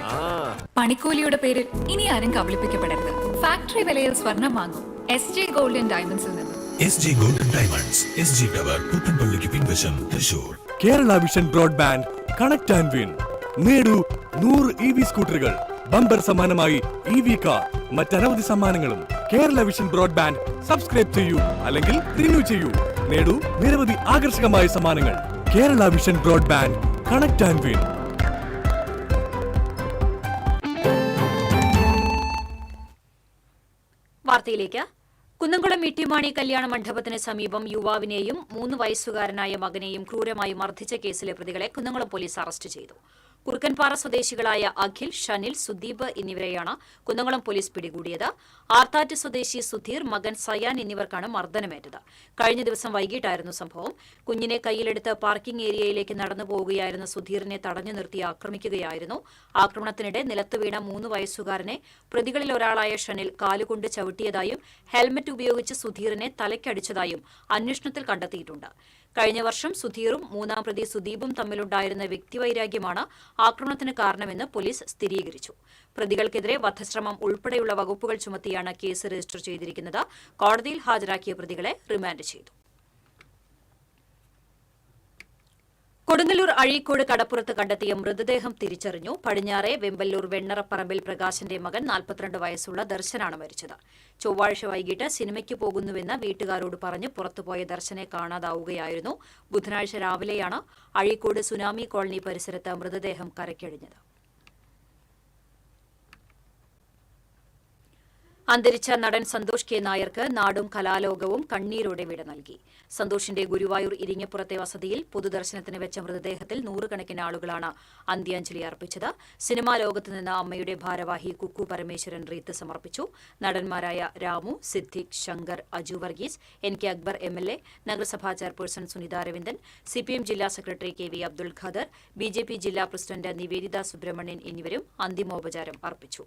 പണിക്കൂലിയുടെ പേരിൽ ഇനി ആരും കബളിപ്പിക്കപ്പെടരുത്. ഫാക്ടറി വിലയിൽ സ്വർണം വാങ്ങും SJ ഗോൾഡ് ആൻഡ് ഡയമണ്ട്സിൽ നിന്ന്. SJ gold and diamonds, SG tower, പുത്തൻപള്ളിക്ക് പിൻവശം, Thrissur. Kerala vision broadband connect and win. നേടൂ 100 EV സ്കൂട്ടറുകൾ, ബമ്പർ സമ്മാനമായി EV കാർ, മറ്റനവധി സമ്മാനങ്ങളും. കേരള വിഷൻ ബ്രോഡ്ബാൻഡ് സബ്സ്ക്രൈബ് ചെയ്യൂ, അല്ലെങ്കിൽ റിന്യൂ ചെയ്യൂ. നേടൂ നിരവധി ആകർഷകമായ സമ്മാനങ്ങൾ. Kerala vision broadband connect and win. വാർത്തയിലേക്ക്. കുന്നംകുളം ഇട്ടിമാണി കല്യാണ മണ്ഡപത്തിന് സമീപം യുവാവിനെയും 3 വയസ്സുകാരനായ മകനെയും ക്രൂരമായി മർദ്ദിച്ച കേസിലെ പ്രതികളെ കുന്നംകുളം പോലീസ് അറസ്റ്റ് ചെയ്തു. കുറുക്കൻപാറ സ്വദേശികളായ അഖിൽ, ഷനിൽ, സുദീപ് എന്നിവരെയാണ് കുന്നംകുളം പോലീസ് പിടികൂടിയത്. ആർത്താറ്റ് സ്വദേശി സുധീർ, മകൻ സയാൻ എന്നിവർക്കാണ് മർദ്ദനമേറ്റത്. കഴിഞ്ഞ ദിവസം വൈകിട്ടായിരുന്നു സംഭവം. കുഞ്ഞിനെ കയ്യിലെടുത്ത് പാർക്കിംഗ് ഏരിയയിലേക്ക് നടന്നു പോവുകയായിരുന്ന സുധീറിനെ തടഞ്ഞു നിർത്തി ആക്രമിക്കുകയായിരുന്നു. ആക്രമണത്തിനിടെ നിലത്ത് വീണ 3 വയസ്സുകാരനെ പ്രതികളിൽ ഒരാളായ ഷനിൽ കാലുകൊണ്ട് ചവിട്ടിയതായും ഹെൽമറ്റ് ഉപയോഗിച്ച് സുധീറിനെ തലയ്ക്കടിച്ചതായും അന്വേഷണത്തിൽ കണ്ടെത്തിയിട്ടുണ്ട്. കഴിഞ്ഞ വർഷം സുധീറും 3-ാം പ്രതി സുദീപും തമ്മിലുണ്ടായിരുന്ന വ്യക്തിവൈരാഗ്യമാണ് ആക്രമണത്തിന് കാരണമെന്ന് പോലീസ് സ്ഥിരീകരിച്ചു. പ്രതികൾക്കെതിരെ വധശ്രമം ഉൾപ്പെടെയുള്ള വകുപ്പുകൾ ചുമത്തിയാണ് കേസ് രജിസ്റ്റർ ചെയ്തിരിക്കുന്നത്. കോടതിയിൽ ഹാജരാക്കിയ പ്രതികളെ റിമാൻഡ് ചെയ്തു. കൊടുങ്ങല്ലൂർ അഴീക്കോട് കടപ്പുറത്ത് കണ്ടെത്തിയ മൃതദേഹം തിരിച്ചറിഞ്ഞു. പടിഞ്ഞാറെ വെമ്പല്ലൂർ വെണ്ണറപ്പറമ്പിൽ പ്രകാശിന്റെ മകൻ 42 വയസ്സുള്ള ദർശനാണ് മരിച്ചത്. ചൊവ്വാഴ്ച വൈകിട്ട് സിനിമയ്ക്ക് പോകുന്നുവെന്ന് വീട്ടുകാരോട് പറഞ്ഞ് പുറത്തുപോയ ദർശനെ കാണാതാവുകയായിരുന്നു. ബുധനാഴ്ച രാവിലെയാണ് അഴീക്കോട് സുനാമി കോളനി പരിസരത്ത് മൃതദേഹം കരയ്ക്കടിഞ്ഞത്. അന്തരിച്ച നടൻ സന്തോഷ് കെ നായർക്ക് നാടും കലാലോകവും കണ്ണീരോടെ വിട നൽകി. സന്തോഷിന്റെ ഗുരുവായൂർ ഇരിങ്ങപ്പുറത്തെ വസതിയിൽ പൊതുദർശനത്തിന് വെച്ച മൃതദേഹത്തിൽ 100 കണക്കിന് ആളുകളാണ് അന്ത്യാഞ്ജലി അർപ്പിച്ചത്. സിനിമാ ലോകത്ത് നിന്ന് അമ്മയുടെ ഭാരവാഹി കുക്കു പരമേശ്വരൻ റീത്ത് സമർപ്പിച്ചു. നടന്മാരായ രാമു, സിദ്ദിഖ്, ശങ്കർ, അജു വർഗീസ്, NK അക്ബർ MLA, നഗരസഭാ ചെയർപേഴ്സൺ സുനിത അരവിന്ദൻ, CPM ജില്ലാ secretary KV Abdul Khader, BJP ജില്ലാ പ്രസിഡന്റ് നിവേദിത സുബ്രഹ്മണ്യൻ എന്നിവരും അന്തിമോപചാരം അർപ്പിച്ചു.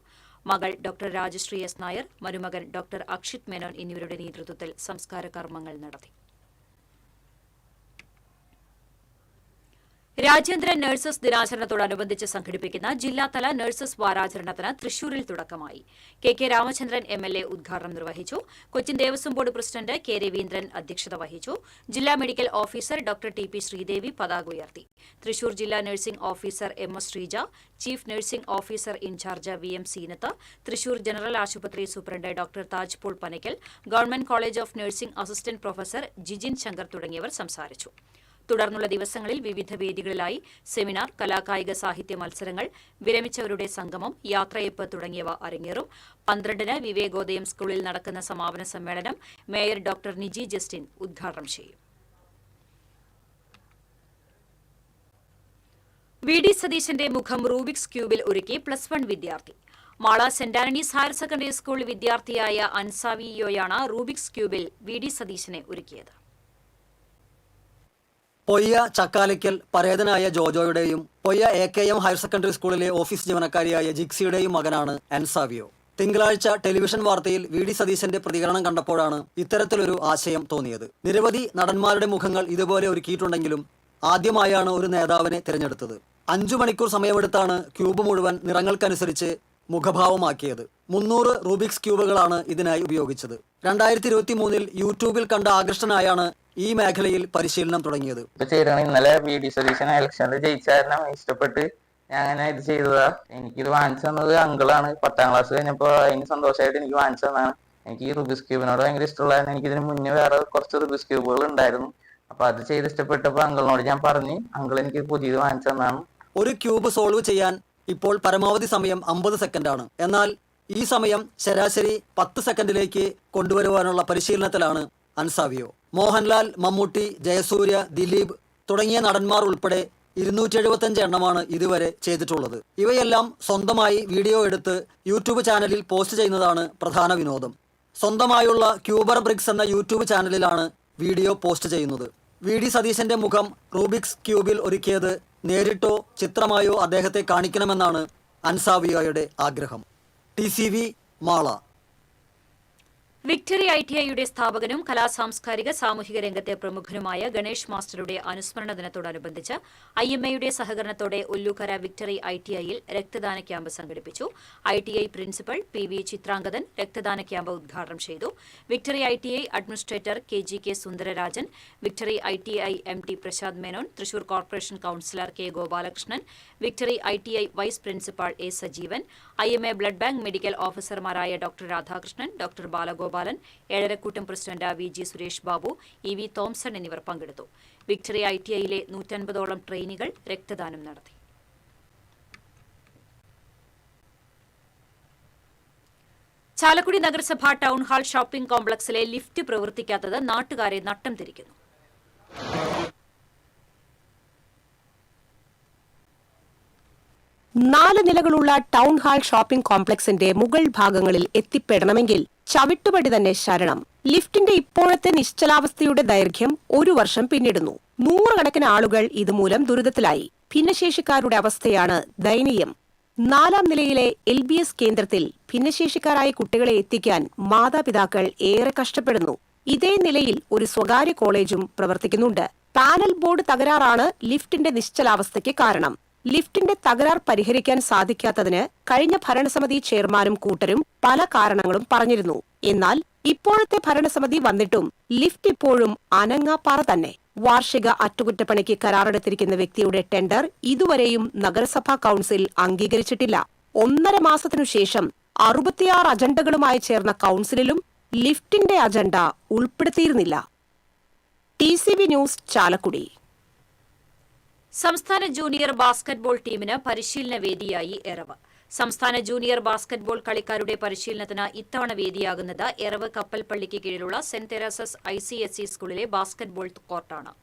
മകൾ ഡോക്ടർ രാജശ്രീ S നായർ, മരുമകൻ ഡോക്ടർ അക്ഷിത് മേനോൻ എന്നിവരുടെ നേതൃത്വത്തിൽ സംസ്കാര കർമ്മങ്ങൾ നടത്തി. രാജ്യാന്തര നഴ്സസ് ദിനാചരണത്തോടനുബന്ധിച്ച് സംഘടിപ്പിക്കുന്ന ജില്ലാതല നഴ്സസ് വാരാചരണത്തിന് തൃശൂരിൽ തുടക്കമായി. KK രാമചന്ദ്രൻ MLA ഉദ്ഘാടനം നിർവഹിച്ചു. Cochin Devaswom board president K Raveendran അധ്യക്ഷത വഹിച്ചു. ജില്ലാ medical officer doctor TP Sreedevi പതാക ഉയർത്തി. തൃശൂർ ജില്ലാ nursing officer MS Sreeja, chief nursing officer in charge VM Seenath, Thrissur general ആശുപത്രി superintendent doctor Taj Paul Panakkal, government college of nursing assistant professor Jijin Shankar തുടങ്ങിയവർ സംസാരിച്ചു. തുടർന്നുള്ള ദിവസങ്ങളിൽ വിവിധ വേദികളിലായി സെമിനാർ, കലാകായിക സാഹിത്യ മത്സരങ്ങൾ, വിരമിച്ചവരുടെ സംഗമം, യാത്രയപ്പ് തുടങ്ങിയവ അരങ്ങേറും. 12-ന് വിവേകോദയം സ്കൂളിൽ നടക്കുന്ന സമാപന സമ്മേളനം മേയർ ഡോക്ടർ നിജി ജസ്റ്റിൻ ഉദ്ഘാടനം ചെയ്യും. വി.ഡി. സതീശന്റെ മുഖം റൂബിക്സ് ക്യൂബിൽ ഒരുക്കി +1 വിദ്യാർത്ഥി. Mala saint Antony's higher secondary school വിദ്യാർത്ഥിയായ അൻസാവിയോയാണ് റൂബിക്സ് ക്യൂബിൽ വി.ഡി. സതീശനെ ഒരുക്കിയത്. പൊയ്യ ചക്കാലയ്ക്കൽ പരേതനായ ജോജോയുടെയും പൊയ്യ AKM ഹയർ സെക്കൻഡറി സ്കൂളിലെ ഓഫീസ് ജീവനക്കാരിയായ ജിക്സിയുടെയും മകനാണ് അൻസാവിയോ. തിങ്കളാഴ്ച ടെലിവിഷൻ വാർത്തയിൽ വി.ഡി. സതീശന്റെ പ്രതികരണം കണ്ടപ്പോഴാണ് ഇത്തരത്തിലൊരു ആശയം തോന്നിയത്. നിരവധി നടന്മാരുടെ മുഖങ്ങൾ ഇതുപോലെ ഒരുക്കിയിട്ടുണ്ടെങ്കിലും ആദ്യമായാണ് ഒരു നേതാവിനെ തിരഞ്ഞെടുത്തത്. 5 മണിക്കൂർ സമയമെടുത്താണ് ക്യൂബ് മുഴുവൻ നിറങ്ങൾക്കനുസരിച്ച് മുഖഭാവമാക്കിയത്. 300 റൂബിക്സ് ക്യൂബുകളാണ് ഇതിനായി ഉപയോഗിച്ചത്. 2023 യൂട്യൂബിൽ കണ്ട ആകൃഷ്ടനായാണ് ഈ മേഖലയിൽ പരിശീലനം തുടങ്ങിയത്. ഇന്നലെ വി.ഡി. സതീശൻ ഇലക്ഷനിൽ ജയിച്ചാരണം ഇഷ്ടപ്പെട്ട് ഞാൻ അങ്ങനെ ഇത് ചെയ്തതാ. എനിക്കിത് വാങ്ങിച്ചു തന്നത് അങ്കിളാണ്. 10ാം ക്ലാസ് കഴിഞ്ഞപ്പോൾ അതിന് സന്തോഷമായിട്ട് എനിക്ക് വാങ്ങിച്ചു തന്നതാണ്. എനിക്ക് ഈ റുബിക്സ് ക്യൂബിനോട് ഭയങ്കര ഇഷ്ടമുള്ളതായിരുന്നു. എനിക്കിതിന് മുന്നേ വേറെ കുറച്ച് റുബിക്സ് ക്യൂബുകൾ ഉണ്ടായിരുന്നു. അപ്പൊ അത് ചെയ്ത് ഇഷ്ടപ്പെട്ടപ്പോൾ അങ്കിളിനോട് ഞാൻ പറഞ്ഞു, അങ്കിൾ എനിക്ക് പുതിയത് വാങ്ങിച്ചു തന്നാണ്. ഒരു ക്യൂബ് സോൾവ് ചെയ്യാൻ ഇപ്പോൾ പരമാവധി സമയം 50 സെക്കൻഡാണ്. എന്നാൽ ഈ സമയം ശരാശരി 10 സെക്കൻഡിലേക്ക് കൊണ്ടുവരുവാനുള്ള പരിശീലനത്തിലാണ് അൻസാവിയോ. മോഹൻലാൽ, മമ്മൂട്ടി, ജയസൂര്യ, ദിലീപ് തുടങ്ങിയ നടന്മാർ ഉൾപ്പെടെ 275 എണ്ണമാണ് ഇതുവരെ ചെയ്തിട്ടുള്ളത്. ഇവയെല്ലാം സ്വന്തമായി വീഡിയോ എടുത്ത് യൂട്യൂബ് ചാനലിൽ പോസ്റ്റ് ചെയ്യുന്നതാണ് പ്രധാന വിനോദം. സ്വന്തമായുള്ള ക്യൂബർ ബ്രിക്സ് എന്ന യൂട്യൂബ് ചാനലിലാണ് വീഡിയോ പോസ്റ്റ് ചെയ്യുന്നത്. വി.ഡി. സതീശന്റെ മുഖം റൂബിക്സ് ക്യൂബിൽ ഒരുക്കിയത് നേരിട്ടോ ചിത്രമായോ അദ്ദേഹത്തെ കാണിക്കണമെന്നാണ് അൻസാവിയോയുടെ ആഗ്രഹം. TCV മാള. വിക്ടറി ITIയുടെ സ്ഥാപകനും കലാസാംസ്കാരിക സാമൂഹിക രംഗത്തെ പ്രമുഖനുമായ ഗണേഷ് മാസ്റ്ററുടെ അനുസ്മരണ ദിനത്തോടനുബന്ധിച്ച് IMAയുടെ സഹകരണത്തോടെ ഒല്ലൂക്കര വിക്ടറി ITIയിൽ രക്തദാന ക്യാമ്പ് സംഘടിപ്പിച്ചു. ITI പ്രിൻസിപ്പൽ PV ചിത്രാംഗതൻ രക്തദാന ക്യാമ്പ് ഉദ്ഘാടനം ചെയ്തു. Victory ITI administrator KGK Sundararajan, victory ITI MT Prasad Menon, Thrissur corporation councillor K Gopalakrishnan, victory ITI vice principal A Sajeevan, IMA blood bank medical ഓഫീസർമാരായ doctor Radhakrishnan, doctor Balagopalan, Ezharakkoottam president VG Suresh Babu, EV Thomson എന്നിവർ പങ്കെടുത്തു. Victory ITIയിലെ 150ഓളം ട്രെയിനികൾ രക്തദാനം നടത്തി. ചാലക്കുടി നഗരസഭ town hall shopping കോംപ്ലക്സിലെ lift പ്രവർത്തിക്കാത്തത് നാട്ടുകാരെ നട്ടം തിരിക്കുന്നു. നാല് നിലകളുള്ള ടൗൺ ഹാൾ ഷോപ്പിംഗ് കോംപ്ലക്സിന്റെ മുകൾ ഭാഗങ്ങളിൽ എത്തിപ്പെടണമെങ്കിൽ ചവിട്ടുപടി തന്നെ ശരണം. ലിഫ്റ്റിന്റെ ഇപ്പോഴത്തെ നിശ്ചലാവസ്ഥയുടെ ദൈർഘ്യം 1 വർഷം പിന്നിടുന്നു. 100 കണക്കിന് ആളുകൾ ഇതുമൂലം ദുരിതത്തിലായി. ഭിന്നശേഷിക്കാരുടെ അവസ്ഥയാണ് ദയനീയം. 4ാം നിലയിലെ LBS കേന്ദ്രത്തിൽ ഭിന്നശേഷിക്കാരായ കുട്ടികളെ എത്തിക്കാൻ മാതാപിതാക്കൾ ഏറെ കഷ്ടപ്പെടുന്നു. ഇതേ നിലയിൽ ഒരു സ്വകാര്യ കോളേജും പ്രവർത്തിക്കുന്നുണ്ട്. പാനൽ ബോർഡ് തകരാറാണ് ലിഫ്റ്റിന്റെ നിശ്ചലാവസ്ഥയ്ക്ക് കാരണം. ലിഫ്റ്റിന്റെ തകരാർ പരിഹരിക്കാൻ സാധിക്കാത്തതിന് കഴിഞ്ഞ ഭരണസമിതി ചെയർമാനും കൂട്ടരും പല കാരണങ്ങളും പറഞ്ഞിരുന്നു. എന്നാൽ ഇപ്പോഴത്തെ ഭരണസമിതി വന്നിട്ടും ലിഫ്റ്റ് ഇപ്പോഴും അനങ്ങാപ്പാറ തന്നെ. വാർഷിക അറ്റകുറ്റപ്പണിക്ക് കരാറെടുത്തിരിക്കുന്ന വ്യക്തിയുടെ ടെൻഡർ ഇതുവരെയും നഗരസഭാ കൌൺസിൽ അംഗീകരിച്ചിട്ടില്ല. 1.5 മാസത്തിനു ശേഷം 66 അജണ്ടകളുമായി ചേർന്ന കൌൺസിലിലും ലിഫ്റ്റിന്റെ അജണ്ട ഉൾപ്പെടുത്തിയിരുന്നില്ല. TCV news Chalakudy. സംസ്ഥാന ജൂനിയർ ബാസ്കറ്റ്ബോൾ ടീമിന് പരിശീലന വേദിയായി എറവ്. സംസ്ഥാന ജൂനിയർ ബാസ്കറ്റ്ബോൾ കളിക്കാരുടെ പരിശീലനത്തിന് ഇത്തവണ വേദിയാകുന്നത് എറവ് കപ്പൽപ്പള്ളിക്ക് കീഴിലുള്ള സെന്റ് തെരേസസ് ICSE സ്കൂളിലെ ബാസ്കറ്റ്ബോൾ കോർട്ടാണ്.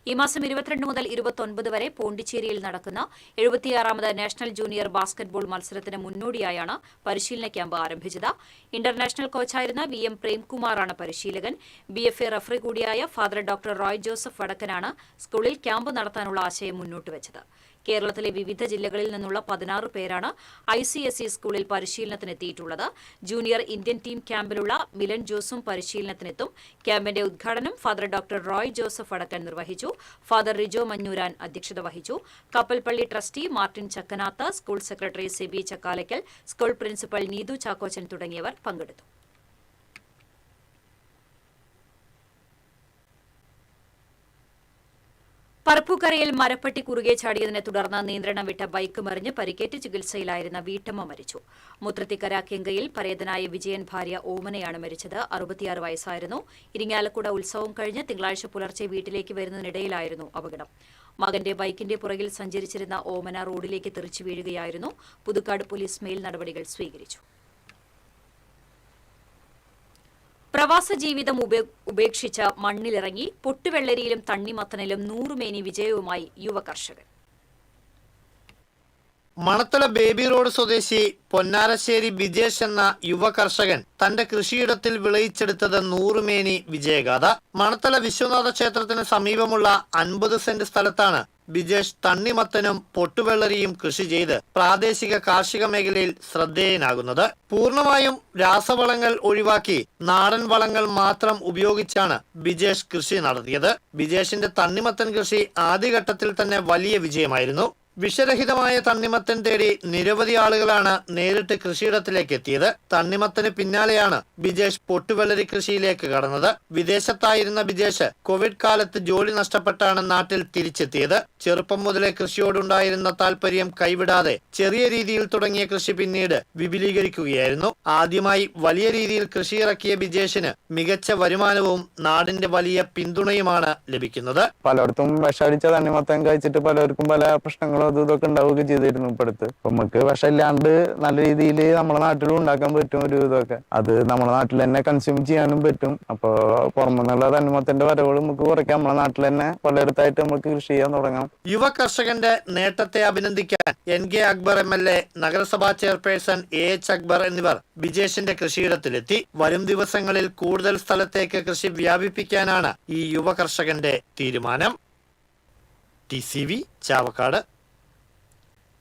ഈ മാസം 22 മുതൽ 29 വരെ പോണ്ടിച്ചേരിയിൽ നടക്കുന്ന 76ാമത് നാഷണൽ ജൂനിയർ ബാസ്കറ്റ്ബോൾ മത്സരത്തിന് മുന്നോടിയായാണ് പരിശീലന ക്യാമ്പ് ആരംഭിച്ചത്. ഇന്റർനാഷണൽ കോച്ചായിരുന്ന VM പ്രേംകുമാറാണ് പരിശീലകൻ. BFA റഫറി കൂടിയായ ഫാദർ ഡോക്ടർ റോയ് ജോസഫ് വടക്കനാണ് സ്കൂളിൽ ക്യാമ്പ് നടത്താനുള്ള ആശയം മുന്നോട്ടുവച്ചത്. കേരളത്തിലെ വിവിധ ജില്ലകളിൽ നിന്നുള്ള 16 പേരാണ് ICSE സ്കൂളിൽ പരിശീലനത്തിനെത്തിയിട്ടുള്ളത്. ജൂനിയർ ഇന്ത്യൻ ടീം ക്യാമ്പിലുള്ള മിലൻ ജോസും പരിശീലനത്തിനെത്തും. ക്യാമ്പിന്റെ ഉദ്ഘാടനം ഫാദർ ഡോക്ടർ റോയ് ജോസഫ് വടക്കൻ നിർവഹിച്ചു. ഫാദർ റിജോ മഞ്ഞൂരാൻ അധ്യക്ഷത വഹിച്ചു. Kappalpalli trustee Martin Chakkanath, school secretary Sebi Chakkalakkal, school principal Neethu Chackochan തുടങ്ങിയവർ പങ്കെടുത്തു. പറപ്പൂക്കരയിൽ മരപ്പെട്ടി കുറുകെ ചാടിയതിനെ തുടർന്ന് നിയന്ത്രണം വിട്ട ബൈക്ക് മറിഞ്ഞ് പരിക്കേറ്റ് ചികിത്സയിലായിരുന്ന വീട്ടമ്മ മരിച്ചു. മുത്രത്തിക്കര കെങ്കയിൽ പരേതനായ വിജയൻ ഭാര്യ ഓമനയാണ് മരിച്ചത്. 66 വയസ്സായിരുന്നു. ഇരിങ്ങാലക്കുട ഉത്സവം കഴിഞ്ഞ് തിങ്കളാഴ്ച പുലർച്ചെ വീട്ടിലേക്ക് വരുന്നതിനിടയിലായിരുന്നു അപകടം. മകന്റെ ബൈക്കിന്റെ പുറകിൽ സഞ്ചരിച്ചിരുന്ന ഓമന റോഡിലേക്ക് തെറിച്ചു വീഴുകയായിരുന്നു. പുതുക്കാട് പോലീസ് മേൽ നടപടികൾ സ്വീകരിച്ചു. പ്രവാസ ജീവിതം ഉപേക്ഷിച്ച് മണ്ണിലിറങ്ങി പൊട്ടുവെള്ളരിയിലും തണ്ണിമത്തനിലും 100 മേനി വിജയവുമായി യുവ കർഷകൻ. മണത്തല ബേബി റോഡ് സ്വദേശി പൊന്നാരശ്ശേരി ബിജേഷ് എന്ന യുവ കർഷകൻ തന്റെ കൃഷിയിടത്തിൽ വിളയിച്ചെടുത്തത് 100 മേനി വിജയഗാഥ. മണത്തല വിശ്വനാഥ ക്ഷേത്രത്തിന് സമീപമുള്ള 50 സെന്റ് സ്ഥലത്താണ് ബിജേഷ് തണ്ണിമത്തനും പൊട്ടുവെള്ളരിയും കൃഷി ചെയ്ത് പ്രാദേശിക കാർഷിക മേഖലയിൽ ശ്രദ്ധേയനാകുന്നത്. പൂർണ്ണമായും രാസവളങ്ങൾ ഒഴിവാക്കി നാടൻ വളങ്ങൾ മാത്രം ഉപയോഗിച്ചാണ് ബിജേഷ് കൃഷി നടത്തിയത്. ബിജേഷിന്റെ തണ്ണിമത്തൻ കൃഷി ആദ്യഘട്ടത്തിൽ തന്നെ വലിയ വിജയമായിരുന്നു. വിഷരഹിതമായ തണ്ണിമത്തൻ തേടി നിരവധി ആളുകളാണ് നേരിട്ട് കൃഷിയിടത്തിലേക്ക് എത്തിയത്. തണ്ണിമത്തന് പിന്നാലെയാണ് ബിജേഷ് പൊട്ടുവെള്ളരി കൃഷിയിലേക്ക് കടന്നത്. വിദേശത്തായിരുന്ന ബിജേഷ് കോവിഡ് കാലത്ത് ജോലി നഷ്ടപ്പെട്ടാണ് നാട്ടിൽ തിരിച്ചെത്തിയത്. ചെറുപ്പം മുതലേ കൃഷിയോടുണ്ടായിരുന്ന താല്പര്യം കൈവിടാതെ ചെറിയ രീതിയിൽ തുടങ്ങിയ കൃഷി പിന്നീട് വിപുലീകരിക്കുകയായിരുന്നു. ആദ്യമായി വലിയ രീതിയിൽ കൃഷി ഇറക്കിയ ബിജേഷിന് മികച്ച വരുമാനവും നാടിന്റെ വലിയ പിന്തുണയുമാണ് ലഭിക്കുന്നത്. പലയിടത്തും വിഷമടിച്ച തണ്ണിമത്തൻ കഴിച്ചിട്ട് പലർക്കും പല പ്രശ്നങ്ങളും ഇതൊക്കെ ഉണ്ടാവുകയൊക്കെ ചെയ്തിരുന്നു. ഇപ്പോഴത്തെ നമുക്ക് വിഷമില്ലാണ്ട് നല്ല രീതിയിൽ നമ്മുടെ നാട്ടിലും ഉണ്ടാക്കാൻ പറ്റും. ഒരു ഇതൊക്കെ അത് നമ്മുടെ നാട്ടിൽ തന്നെ കൺസ്യൂം ചെയ്യാനും പറ്റും. അപ്പൊ പുറമെന്നുള്ള തണ്ണിമത്തന്റെ വരവുകൾ നമുക്ക് കുറയ്ക്കാം. നമ്മുടെ നാട്ടിൽ തന്നെ പലയിടത്തായിട്ട് നമുക്ക് കൃഷി ചെയ്യാൻ തുടങ്ങാം. യുവ കർഷകന്റെ നേട്ടത്തെ അഭിനന്ദിക്കാൻ NK അക്ബർ MLA, നഗരസഭാ ചെയർപേഴ്സൺ AH അക്ബർ എന്നിവർ ബിജേഷിന്റെ കൃഷിയിടത്തിലെത്തി. വരും ദിവസങ്ങളിൽ കൂടുതൽ സ്ഥലത്തേക്ക് കൃഷി വ്യാപിപ്പിക്കാനാണ് ഈ യുവ കർഷകന്റെ തീരുമാനം. TCV ചാവക്കാട്.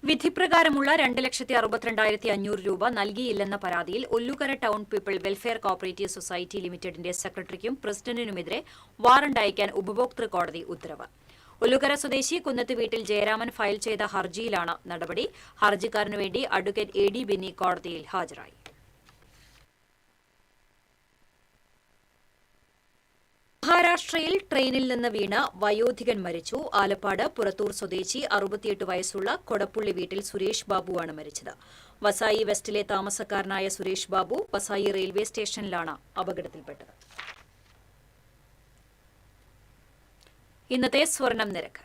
വിധിപ്രകാരമുള്ള 2,62,500 രൂപ നൽകിയില്ലെന്ന പരാതിയിൽ Ollukara town people welfare cooperative society ലിമിറ്റഡിന്റെ സെക്രട്ടറിക്കും പ്രസിഡന്റിനുമെതിരെ വാറണ്ട് അയക്കാൻ ഉപഭോക്തൃ കോടതി ഉത്തരവ്. ഒല്ലുകര സ്വദേശി കുന്നത്ത് വീട്ടിൽ ജയരാമൻ ഫയൽ ചെയ്ത ഹർജിയിലാണ് നടപടി. ഹർജിക്കാരനുവേണ്ടി അഡ്വക്കേറ്റ് AD ബെന്നി കോടതിയിൽ ഹാജരായി. മഹാരാഷ്ട്രയിൽ ട്രെയിനിൽ നിന്ന് വീണ് വയോധികൻ മരിച്ചു. ആലപ്പാട് പുറത്തൂർ സ്വദേശി 68 വയസ്സുള്ള കൊടപ്പുള്ളി വീട്ടിൽ സുരേഷ് ബാബുവാണ് മരിച്ചത്. വസായി വെസ്റ്റിലെ താമസക്കാരനായ സുരേഷ് ബാബു വസായി റെയിൽവേ സ്റ്റേഷനിലാണ് അപകടത്തിൽപ്പെട്ടത്. ഇന്നത്തെ സ്വർണം നിരക്ക്.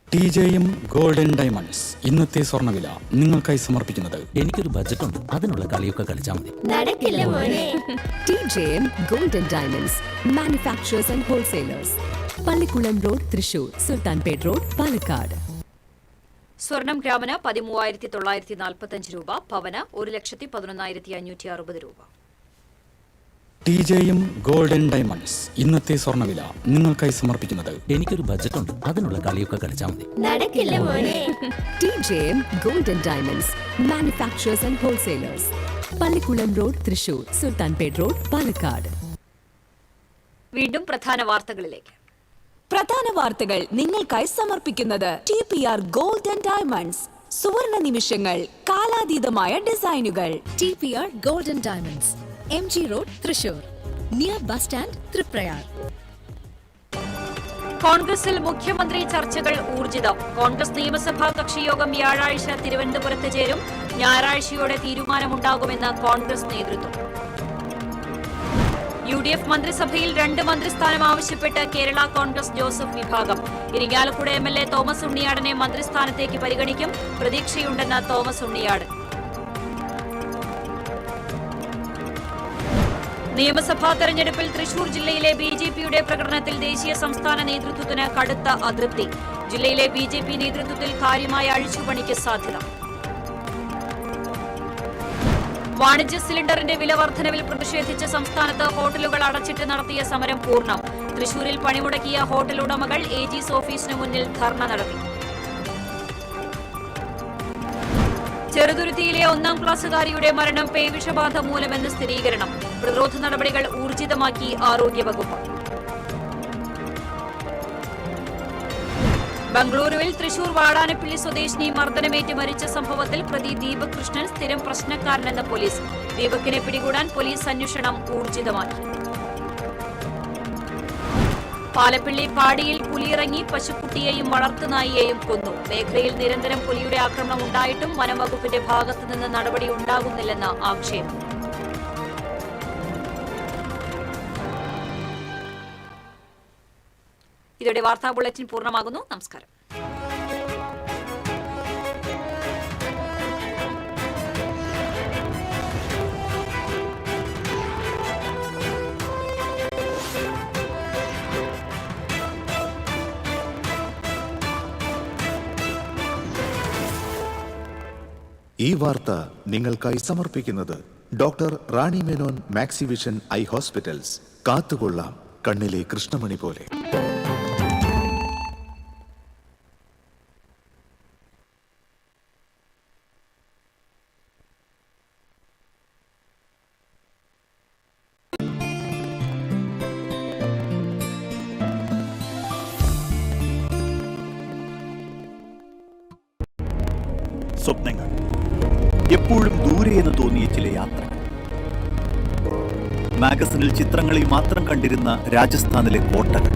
TJM ഗോൾഡൻ ഡയമണ്ട്സ് ഇന്നത്തെ സ്വർണ്ണവില നിങ്ങൾക്കായി സമർപ്പിക്കുന്നത്. എനിക്കൊരു ബജറ്റ് ഉണ്ട്, അതിനുള്ള കളിയൊക്കെ കളിച്ചാൽ മതി. TJM golden diamonds manufacturers and wholesalers, Pallikulam road, Thrissur, Sultanpet road, Palakkad. സ്വർണം ഗ്രാമിന് 13,945 രൂപ, പവന് 1,11,560 രൂപ. TJM ഗോൾഡൻ ഡയമണ്ട്സ് ഇന്നത്തെ സ്വർണ്ണവില നിങ്ങൾക്കായി സമർപ്പിക്കുന്നത്. എനിക്കൊരു ബജറ്റ് ഉണ്ട്, അതിനുള്ള കളിയൊക്കെ കളിച്ചാൽ മതി. TJM golden diamonds manufacturers and wholesalers, Pallikulam road, Thrissur, Sultanpet road, Palakkad. വീണ്ടും പ്രധാന വാർത്തകളിലേക്ക്. പ്രധാന വാർത്തകൾ നിങ്ങൾക്കായി സമർപ്പിക്കുന്നത് TPR ഗോൾഡൻ ഡയമണ്ട്സ്. സുവർണ നിമിഷങ്ങൾ, കാലാതീതമായ ഡിസൈനുകൾ. TPR golden diamonds, MG road, Thrissur, near bus stand, Triprayar. കോൺഗ്രസിൽ മുഖ്യമന്ത്രി ചർച്ചകൾ ഊർജിതം. കോൺഗ്രസ് നിയമസഭാ കക്ഷിയോഗം വ്യാഴാഴ്ച തിരുവനന്തപുരത്ത് ചേരും. ഞായറാഴ്ചയോടെ തീരുമാനമുണ്ടാകുമെന്ന് കോൺഗ്രസ് നേതൃത്വം. UDF മന്ത്രിസഭയിൽ 2 മന്ത്രിസ്ഥാനം ആവശ്യപ്പെട്ട് കേരള കോൺഗ്രസ് ജോസഫ് വിഭാഗം. ഇരിങ്ങാലക്കുട MLA തോമസ് ഉണ്ണിയാടനെ മന്ത്രിസ്ഥാനത്തേക്ക് പരിഗണിക്കും. പ്രതീക്ഷയുണ്ടെന്ന് തോമസ് ഉണ്ണിയാടൻ. നിയമസഭാ തെരഞ്ഞെടുപ്പിൽ തൃശൂർ ജില്ലയിലെ BJPയുടെ പ്രകടനത്തിൽ ദേശീയ സംസ്ഥാന നേതൃത്വത്തിന് കടുത്ത അതൃപ്തി. ജില്ലയിലെ BJP നേതൃത്വത്തിൽ കാര്യമായ അഴിച്ചുപണിക്ക് സാധ്യത. വാണിജ്യ സിലിണ്ടറിന്റെ വില വർധനവിൽ പ്രതിഷേധിച്ച് സംസ്ഥാനത്ത് ഹോട്ടലുകൾ അടച്ചിട്ട് നടത്തിയ സമരം പൂർണ്ണം. തൃശൂരിൽ പണിമുടക്കിയ ഹോട്ടൽ ഉടമകൾ AG's ഓഫീസിന് മുന്നിൽ ധർണ നടത്തി. ചെറുതുരുത്തിയിലെ 1ാം ക്ലാസ്സുകാരിയുടെ മരണം പേവിഷബാധ മൂലമെന്ന് സ്ഥിരീകരണം. പ്രതിരോധ നടപടികൾ ഊർജിതമാക്കി ആരോഗ്യവകുപ്പ്. ബംഗളൂരുവിൽ തൃശൂർ വാടാനപ്പള്ളി സ്വദേശിനി മർദ്ദനമേറ്റ് മരിച്ച സംഭവത്തിൽ പ്രതി ദീപക് കൃഷ്ണൻ സ്ഥിരം പ്രശ്നക്കാരനെന്ന് പോലീസ്. ദീപകിനെ പിടികൂടാൻ പോലീസ് അന്വേഷണം ഊർജിതമാക്കി. പാലപ്പിള്ളി പാടിയിൽ പുലിയിറങ്ങി പശുക്കുട്ടിയെയും വളർത്തുനായിയെയും കൊന്നു. മേഖലയിൽ നിരന്തരം പുലിയുടെ ആക്രമണം ഉണ്ടായിട്ടും വനംവകുപ്പിന്റെ ഭാഗത്തുനിന്ന് നടപടി ഉണ്ടാകുന്നില്ലെന്ന് ആക്ഷേപം. ഇതോടെ വാർത്താ ബുള്ളറ്റിൻ പൂർണ്ണമാകുന്നു. നമസ്കാരം. ഈ വാർത്ത നിങ്ങൾക്കായി സമർപ്പിക്കുന്നത് doctor Rani Menon Maxivision I hospitals. കാത്തുകൊള്ളാം കണ്ണിലെ കൃഷ്ണമണി പോലെ. സ്വപ്നങ്ങൾ, എപ്പോഴും ദൂരെ എന്ന് തോന്നിയ ചില യാത്രകൾ, മാഗസിനിൽ ചിത്രങ്ങളിൽ മാത്രം കണ്ടിരുന്ന രാജസ്ഥാനിലെ കോട്ടകൾ,